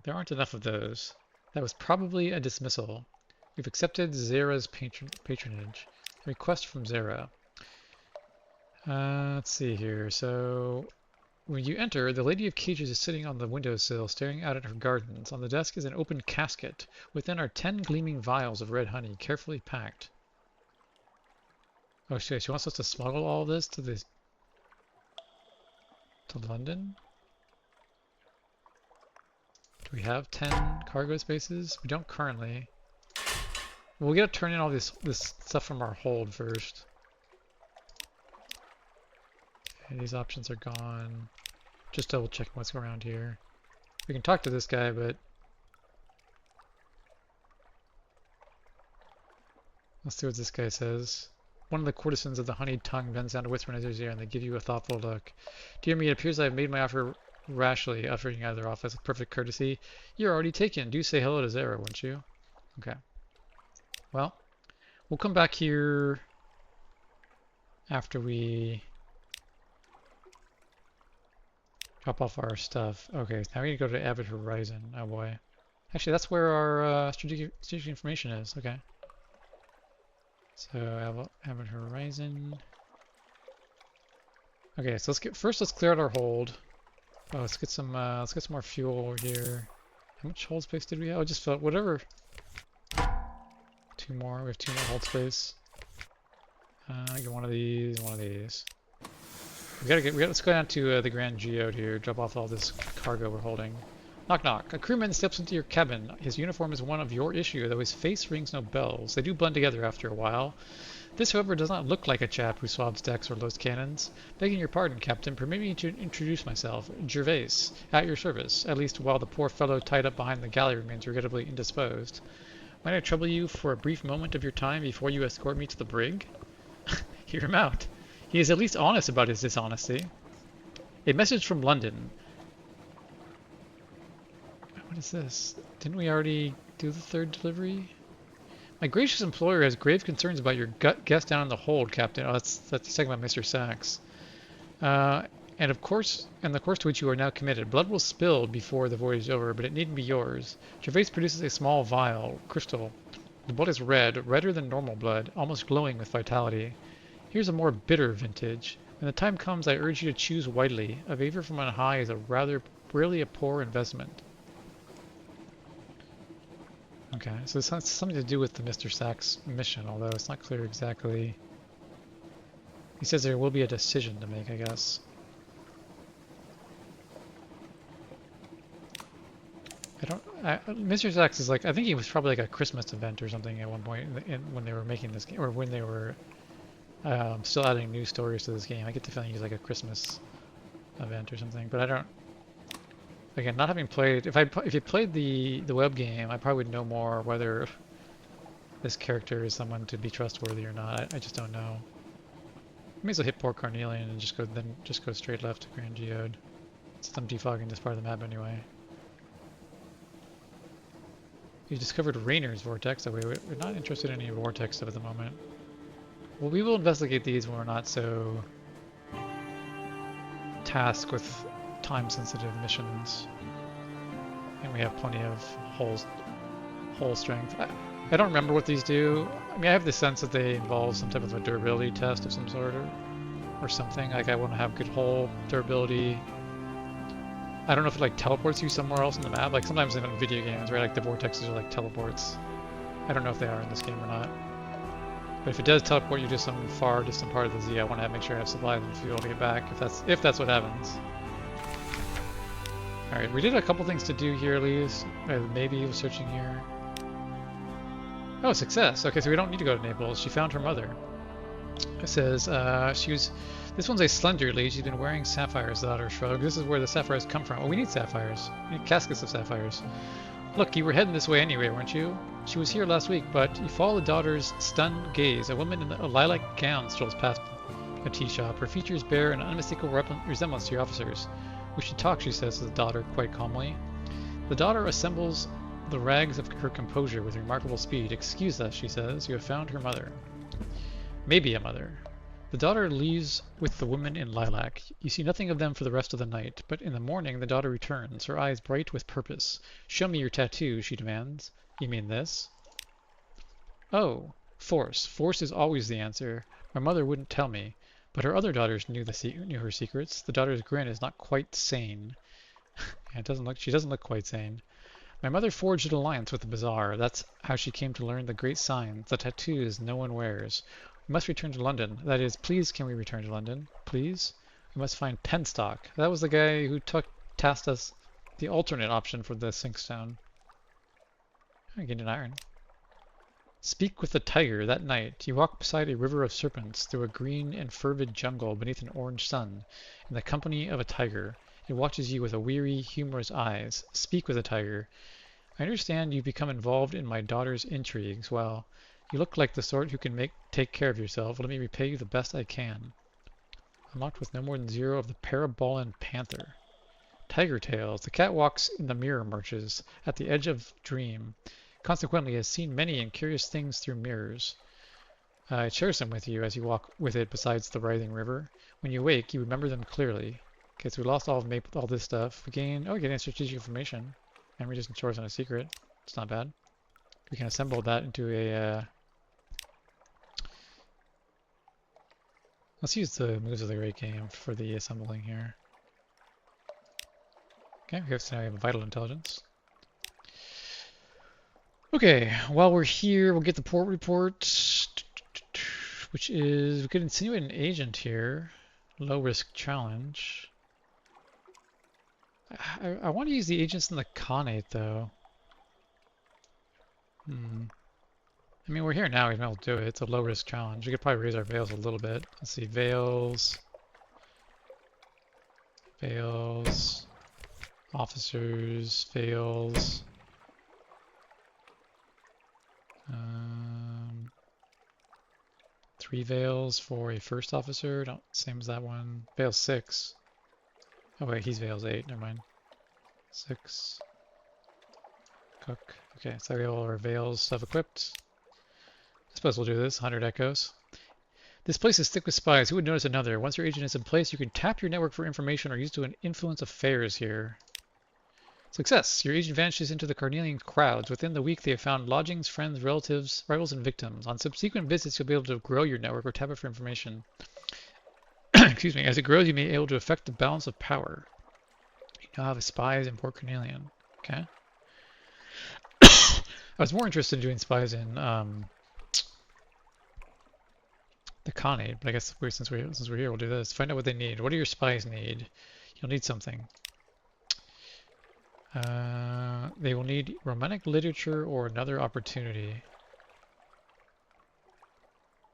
There aren't enough of those. That was probably a dismissal. We've accepted Zara's patronage. A request from Zara. Let's see here. So, when you enter, the Lady of Cages is sitting on the windowsill, staring out at her gardens. On the desk is an open casket. Within are 10 gleaming vials of red honey, carefully packed. Oh shit, she wants us to smuggle all this to London? Do we have 10 cargo spaces? We don't currently. We'll get to turn in all this stuff from our hold first. Okay, these options are gone. Just double checking what's around here. We can talk to this guy, but let's see what this guy says. One of the courtesans of the honeyed tongue bends down to whisper in his ear, and they give you a thoughtful look. Dear me, it appears I have made my offer rashly, ushering you out of their office with perfect courtesy. You're already taken. Do say hello to Zara, won't you? Okay. Well, we'll come back here after we drop off our stuff. Okay, now we need to go to Avid Horizon. Oh boy. Actually, that's where our strategic information is. Okay. So Avid Horizon. Okay, so let's clear out our hold. Oh, let's get some more fuel over here. How much hold space did we have? Oh, just felt whatever. Two more. We have 2 more hold space. Get one of these, one of these. Let's go down to the Grand Geode here. Drop off all this cargo we're holding. Knock knock. A crewman steps into your cabin. His uniform is one of your issue, though his face rings no bells. They do blend together after a while. This, however, does not look like a chap who swabs decks or loads cannons. Begging your pardon, Captain, permit me to introduce myself. Gervais, at your service, at least while the poor fellow tied up behind the galley remains regrettably indisposed. Might I trouble you for a brief moment of your time before you escort me to the brig? Hear him out. He is at least honest about his dishonesty. A message from London. What is this? Didn't we already do the 3rd delivery? My gracious employer has grave concerns about your guest down in the hold, Captain. Oh, that's talking about Mr. Sachs. And the course to which you are now committed. Blood will spill before the voyage is over, but it needn't be yours. Gervais produces a small vial, crystal. The blood is red, redder than normal blood, almost glowing with vitality. Here's a more bitter vintage. When the time comes, I urge you to choose wisely. A favor from on high is rarely a poor investment. Okay, so this has something to do with the Mr. Sachs mission, although it's not clear exactly. He says there will be a decision to make, I guess. Mr. Sachs is like, I think he was probably like a Christmas event or something at one point when they were making this game, or when they were still adding new stories to this game. I get the feeling he's like a Christmas event or something, but I don't. Again, not having played, if you played the web game, I probably would know more whether this character is someone to be trustworthy or not. I just don't know. May as well hit Port Carnelian and just go straight left to Grand Geode. Since I'm defogging this part of the map anyway. You discovered Raynor's vortex. So we're not interested in any vortex stuff at the moment. Well, we will investigate these when we're not so tasked with time-sensitive missions, and we have plenty of hull strength. I don't remember what these do. I mean, I have the sense that they involve some type of a durability test of some sort, or something. Like I want to have good hull durability. I don't know if it like teleports you somewhere else in the map. Like sometimes in video games, right? Like the vortexes are like teleports. I don't know if they are in this game or not. But if it does teleport you to some far distant part of the Z, I want to make sure I have supplies and fuel to get back. If that's what happens. Alright, we did a couple things to do here at least. Maybe he was searching here. Oh, success! Okay, so we don't need to go to Naples. She found her mother. It says, this one's a slender lady. She's been wearing sapphires, the daughter shrugged. This is where the sapphires come from. Oh, we need sapphires. We need caskets of sapphires. Look, you were heading this way anyway, weren't you? She was here last week, but you follow the daughter's stunned gaze. A woman in a lilac gown strolls past a tea shop. Her features bear an unmistakable resemblance to your officers. We should talk, she says to the daughter quite calmly. The daughter assembles the rags of her composure with remarkable speed. Excuse us, she says. You have found her mother. Maybe a mother. The daughter leaves with the woman in lilac. You see nothing of them for the rest of the night, but in the morning the daughter returns, her eyes bright with purpose. Show me your tattoo, she demands. You mean this? Oh, force. Force is always the answer. My mother wouldn't tell me. But her other daughters knew her secrets. The daughter's grin is not quite sane. She doesn't look quite sane. My mother forged an alliance with the Bazaar. That's how she came to learn the great signs, the tattoos no one wears. We must return to London. That is, please can we return to London? Please? We must find Penstock. That was the guy who tasked us the alternate option for the Sinkstone. I get an iron. Speak with the tiger. That night, you walk beside a river of serpents through a green and fervid jungle beneath an orange sun, in the company of a tiger. It watches you with a weary, humorous eyes. Speak with a tiger. I understand you've become involved in my daughter's intrigues. Well, you look like the sort who can take care of yourself. Let me repay you the best I can. Unlocked with no more than 0 of the Parabolan Panther. Tiger Tails. The cat walks in the mirror marches at the edge of dream. Consequently, has seen many and curious things through mirrors. It shares them with you as you walk with it besides the writhing river. When you wake, you remember them clearly. Okay, so we lost all this stuff. We gain, getting strategic information. Memory doesn't show us on a secret. It's not bad. We can assemble that into a, let's use the moves of the great game for the assembling here. Okay, so now we have a vital intelligence. Okay, while we're here, we'll get the port report, which is, we could insinuate an agent here. Low risk challenge. I want to use the agents in the Khanate though. I mean, we're here now, we might as well do it. It's a low risk challenge. We could probably raise our veils a little bit. Let's see, veils. Veils. Officers. Veils. 3 veils for a first officer. Don't, same as that one. Veil 6. Oh wait, he's veils 8. Never mind. 6. Cook. Okay, so we have all our veils stuff equipped. I suppose we'll do this. 100 echoes. This place is thick with spies. Who would notice another? Once your agent is in place, you can tap your network for information or use to influence affairs here. Success! Your agent vanishes into the Carnelian crowds. Within the week, they have found lodgings, friends, relatives, rivals, and victims. On subsequent visits, you'll be able to grow your network or tap it for information. Excuse me. As it grows, you may be able to affect the balance of power. You now have spies in Port Carnelian. Okay. I was more interested in doing spies in the Khanate, but I guess since we're here, we'll do this. Find out what they need. What do your spies need? You'll need something. They will need romantic literature or another opportunity.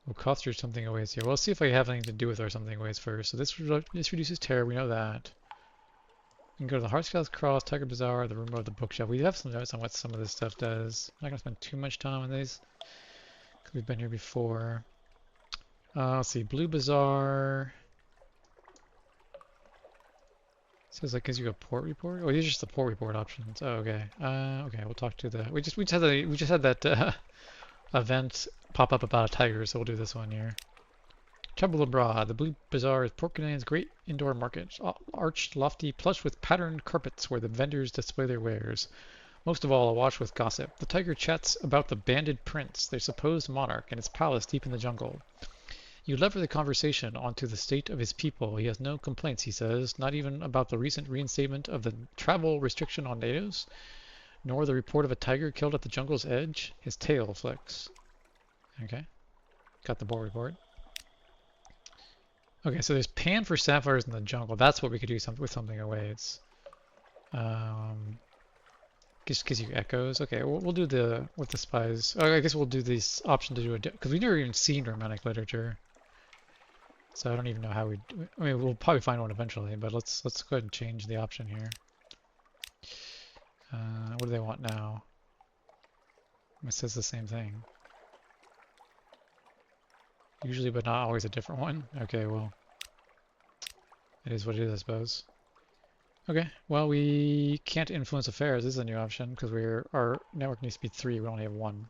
We'll cost you something aways here. Well, let's see if I have anything to do with our something aways first. So this reduces terror. We know that. We can go to the Heartscale's Cross, Tiger Bazaar, the room of the bookshelf. We have some notes on what some of this stuff does. I'm not going to spend too much time on these because we've been here before. Let's see, Blue Bazaar. Says that gives you a port report. Oh, these are just the port report options. Oh, okay. Okay, we'll talk to the. We just had that event pop up about a tiger, so we'll do this one here. Trouble abroad. The Blue Bazaar is Port Carnelian's great indoor market, arched, lofty, plush with patterned carpets where the vendors display their wares. Most of all, awash with gossip. The tiger chats about the banded prince, their supposed monarch, and his palace deep in the jungle. You lever the conversation onto the state of his people. He has no complaints, he says, not even about the recent reinstatement of the travel restriction on natives, nor the report of a tiger killed at the jungle's edge. His tail flicks. Okay. Got the board report. Okay, so there's pan for sapphires in the jungle. That's what we could do with something away. It's just gives you echoes. Okay, we'll do the with the spies. Oh, I guess we'll do this option to do it because we've never even seen romantic literature. So I don't even know how we. I mean, we'll probably find one eventually, but let's go ahead and change the option here. What do they want now? It says the same thing. Usually, but not always a different one. Okay, well, it is what it is, I suppose. Okay, well, we can't influence affairs. This is a new option because our network needs to be 3. We only have 1.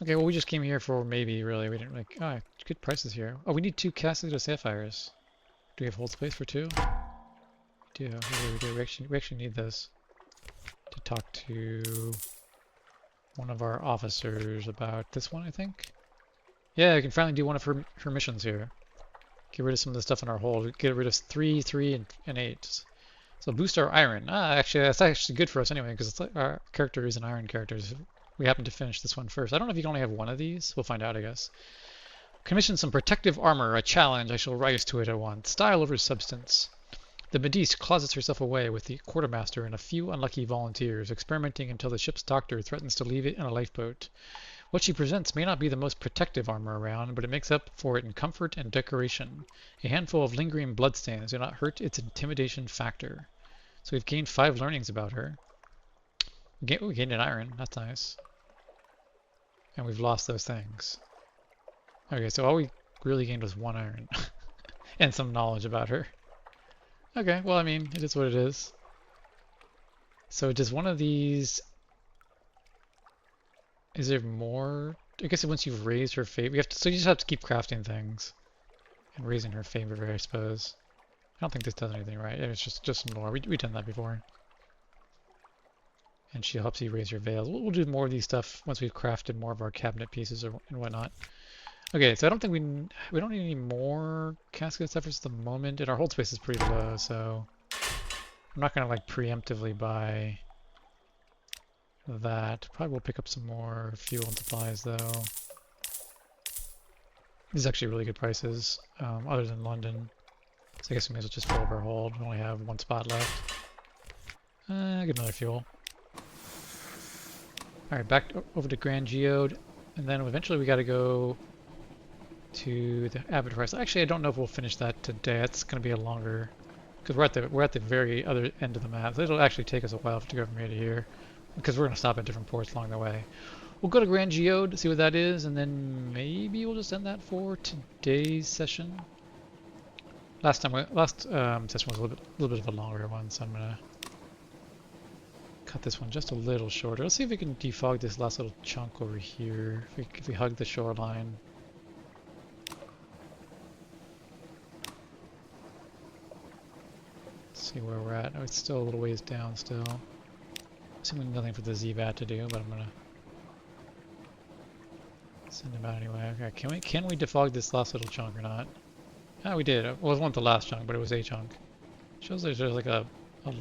Okay, well, we just came here for maybe, really. We didn't like. Oh, good prices here. Oh, we need 2 Cassidus sapphires. Do we have hold space for 2? We do. We do. We actually need this to talk to one of our officers about this one, I think. Yeah, I can finally do one of her missions here. Get rid of some of the stuff in our hold. Get rid of 3, 3, and 8. So boost our iron. Actually, that's actually good for us anyway, because our character is an iron character. So we happen to finish this one first. I don't know if you can only have 1 of these. We'll find out, I guess. Commission some protective armor. A challenge. I shall rise to it at once. Style over substance. The Medise closets herself away with the quartermaster and a few unlucky volunteers, experimenting until the ship's doctor threatens to leave it in a lifeboat. What she presents may not be the most protective armor around, but it makes up for it in comfort and decoration. A handful of lingering bloodstains do not hurt its intimidation factor. So we've gained 5 learnings about her. We gained an iron, that's nice. And we've lost those things. Okay, so all we really gained was 1 iron. And some knowledge about her. Okay, well, I mean, it is what it is. So does one of these... Is there more? I guess once you've raised her favor, so you just have to keep crafting things. And raising her favor, I suppose. I don't think this does anything right. It's just some lore. We've done that before. And she helps you raise your veils. We'll do more of these stuff once we've crafted more of our cabinet pieces and whatnot. Okay, so I don't think we don't need any more casket efforts at the moment, and our hold space is pretty low, so I'm not gonna like preemptively buy that. Probably will pick up some more fuel and supplies though. These are actually really good prices, other than London. So I guess we may as well just fill up our hold. We only have 1 spot left. Get another fuel. Alright, back over to Grand Geode, and then eventually we gotta go to the Avid Horizon. Actually, I don't know if we'll finish that today. That's going to be a longer, because we're at the very other end of the map. So it'll actually take us a while to go from here to here, because we're going to stop at different ports along the way. We'll go to Grand Geode to see what that is, and then maybe we'll just end that for today's session. Last session was a little bit of a longer one, so I'm gonna cut this one just a little shorter. Let's see if we can defog this last little chunk over here. If we hug the shoreline. See where we're at. Oh, it's still a little ways down still. Assuming nothing for the Z-Bat to do, but I'm gonna send him out anyway. Okay, can we defog this last little chunk or not? Ah, we did. Well, it wasn't the last chunk, but it was a chunk. Shows there's like a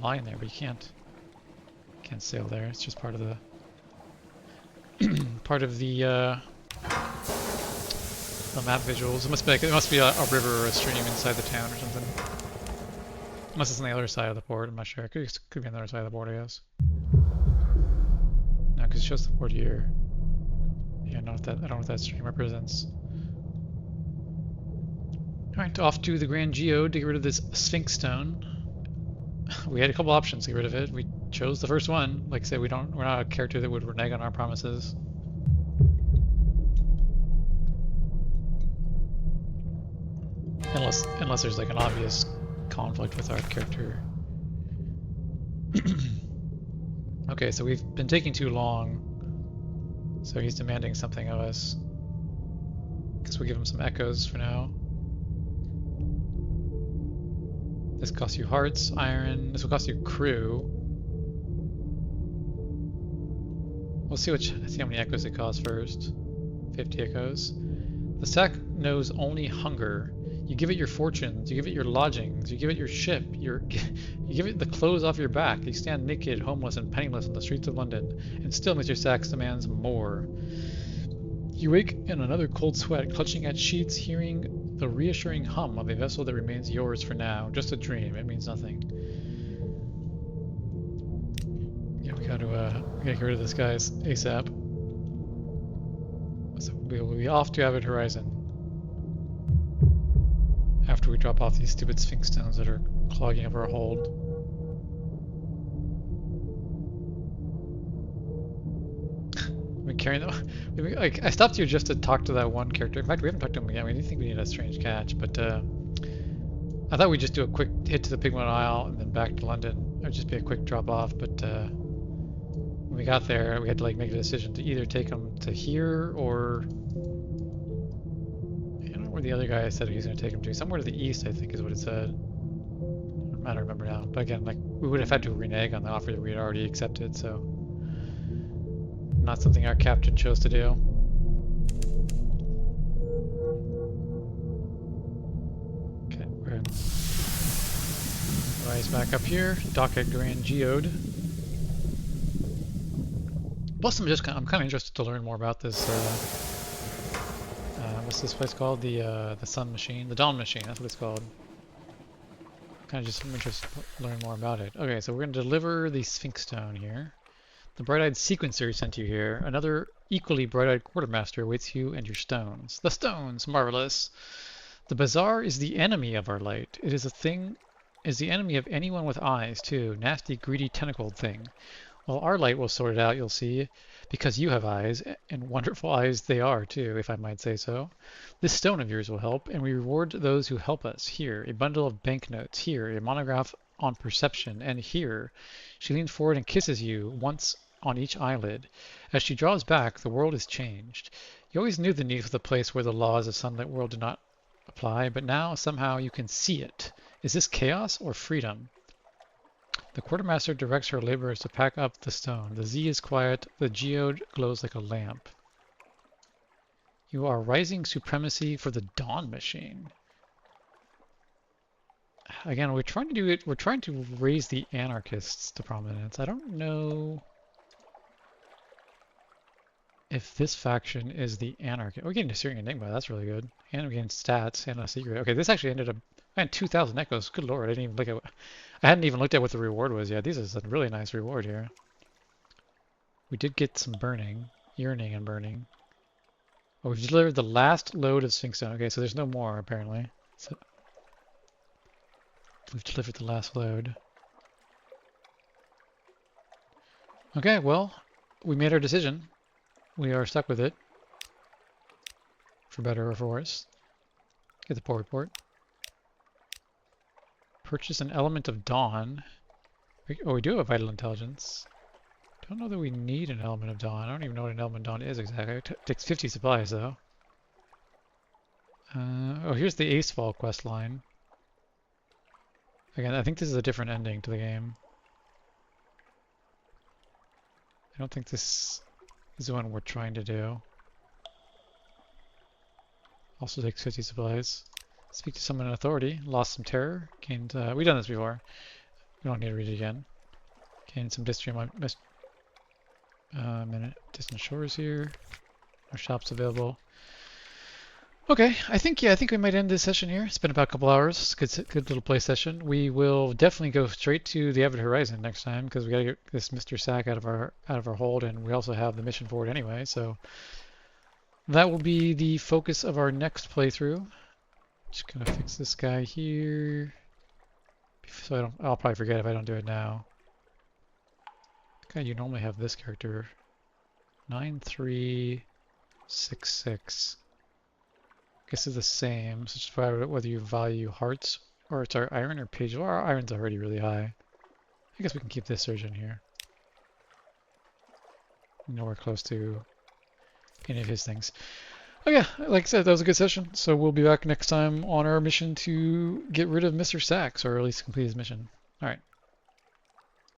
line there, but you can't sail there. It's just part of the map visuals. It must be a river or a stream inside the town or something. Unless it's on the other side of the port, I'm not sure. It could be on the other side of the port, I guess. No, because it shows the port here. Yeah, I don't know what that stream represents. Alright, off to the Grand Geode to get rid of this Sphinx Stone. We had a couple options to get rid of it. We chose the first one. Like I said, we're not a character that would renege on our promises. Unless there's like an obvious conflict with our character. Okay, so we've been taking too long. So he's demanding something of us. Guess we'll give him some echoes for now. This costs you hearts, iron. This will cost you crew. We'll see how many echoes it costs first. 50 echoes. The sack knows only hunger. You give it your fortunes, you give it your lodgings, you give it your ship, you give it the clothes off your back. You stand naked, homeless, and penniless on the streets of London, and still Mr. Sachs demands more. You wake in another cold sweat, clutching at sheets, hearing the reassuring hum of a vessel that remains yours for now. Just a dream, it means nothing. Yeah, we gotta get rid of this guy ASAP. So we'll be off to Avid Horizon. After we drop off these stupid Sphinx stones that are clogging up our hold. I've been carrying them. I stopped here just to talk to that one character. In fact, we haven't talked to him yet. I didn't think we needed a strange catch, but I thought we'd just do a quick hit to the Pigment Isle and then back to London. It would just be a quick drop off, but when we got there, we had to like make a decision to either take him to here or where the other guy said he was going to take him to. Somewhere to the east, I think is what it said. I don't remember now. But again, like, we would have had to renege on the offer that we had already accepted, so... Not something our captain chose to do. Okay, we're going to rise back up here, dock at Grand Geode. Plus, I'm kind of interested to learn more about this, what's this place called? The Sun Machine? The Dawn Machine, that's what it's called. Kind of just interested to learn more about it. Okay, so we're going to deliver the Sphinx Stone here. The bright-eyed sequencer sent you here. Another equally bright-eyed quartermaster awaits you and your stones. The stones! Marvelous! The bazaar is the enemy of our light. It is the enemy of anyone with eyes, too. Nasty, greedy, tentacled thing. Well, our light will sort it out, you'll see, because you have eyes, and wonderful eyes they are, too, if I might say so. This stone of yours will help, and we reward those who help us. Here, a bundle of banknotes. Here, a monograph on perception. And here, she leans forward and kisses you once on each eyelid. As she draws back, the world is changed. You always knew the need for the place where the laws of sunlit world do not apply, but now, somehow, you can see it. Is this chaos or freedom? The quartermaster directs her laborers to pack up the stone. The Z is quiet. The geode glows like a lamp. You are rising supremacy for the Dawn Machine. Again, we're trying to do it. We're trying to raise the anarchists to prominence. I don't know if this faction is the anarchist. We're getting a Syrian Enigma. That's really good. And we're getting stats and a secret. Okay, this actually ended up. I had 2,000 echoes. Good lord, I didn't even look at. I hadn't even looked at what the reward was yet. This is a really nice reward here. We did get some burning, yearning, and burning. Oh, we've delivered the last load of Sphinx Stone. Okay, so there's no more apparently. So we've delivered the last load. Okay, well, we made our decision. We are stuck with it. For better or for worse. Get the poll report. Purchase an element of dawn. Oh, we do have vital intelligence. Don't know that we need an element of dawn. I don't even know what an element of dawn is exactly. It takes 50 supplies though. Oh, here's the Acefall quest line. Again, I think this is a different ending to the game. I don't think this is the one we're trying to do. Also takes 50 supplies. Speak to someone in authority. Lost some terror. Gained. We've done this before. We don't need to read it again. Gained some distant distant shores here. Our shop's available. Okay, I think we might end this session here. It's been about a couple hours. Good little play session. We will definitely go straight to the Avid Horizon next time because we gotta get this Mr. Sack out of our hold, and we also have the mission for it anyway. So that will be the focus of our next playthrough. Just gonna fix this guy here. So I'll probably forget if I don't do it now. Okay, you normally have this character. 9366. Guess it's the same. So just whether you value hearts or it's our iron or page. Well, our iron's already really high. I guess we can keep this surgeon here. Nowhere close to any of his things. Okay, like I said, that was a good session. So we'll be back next time on our mission to get rid of Mr. Sachs, or at least complete his mission. Alright.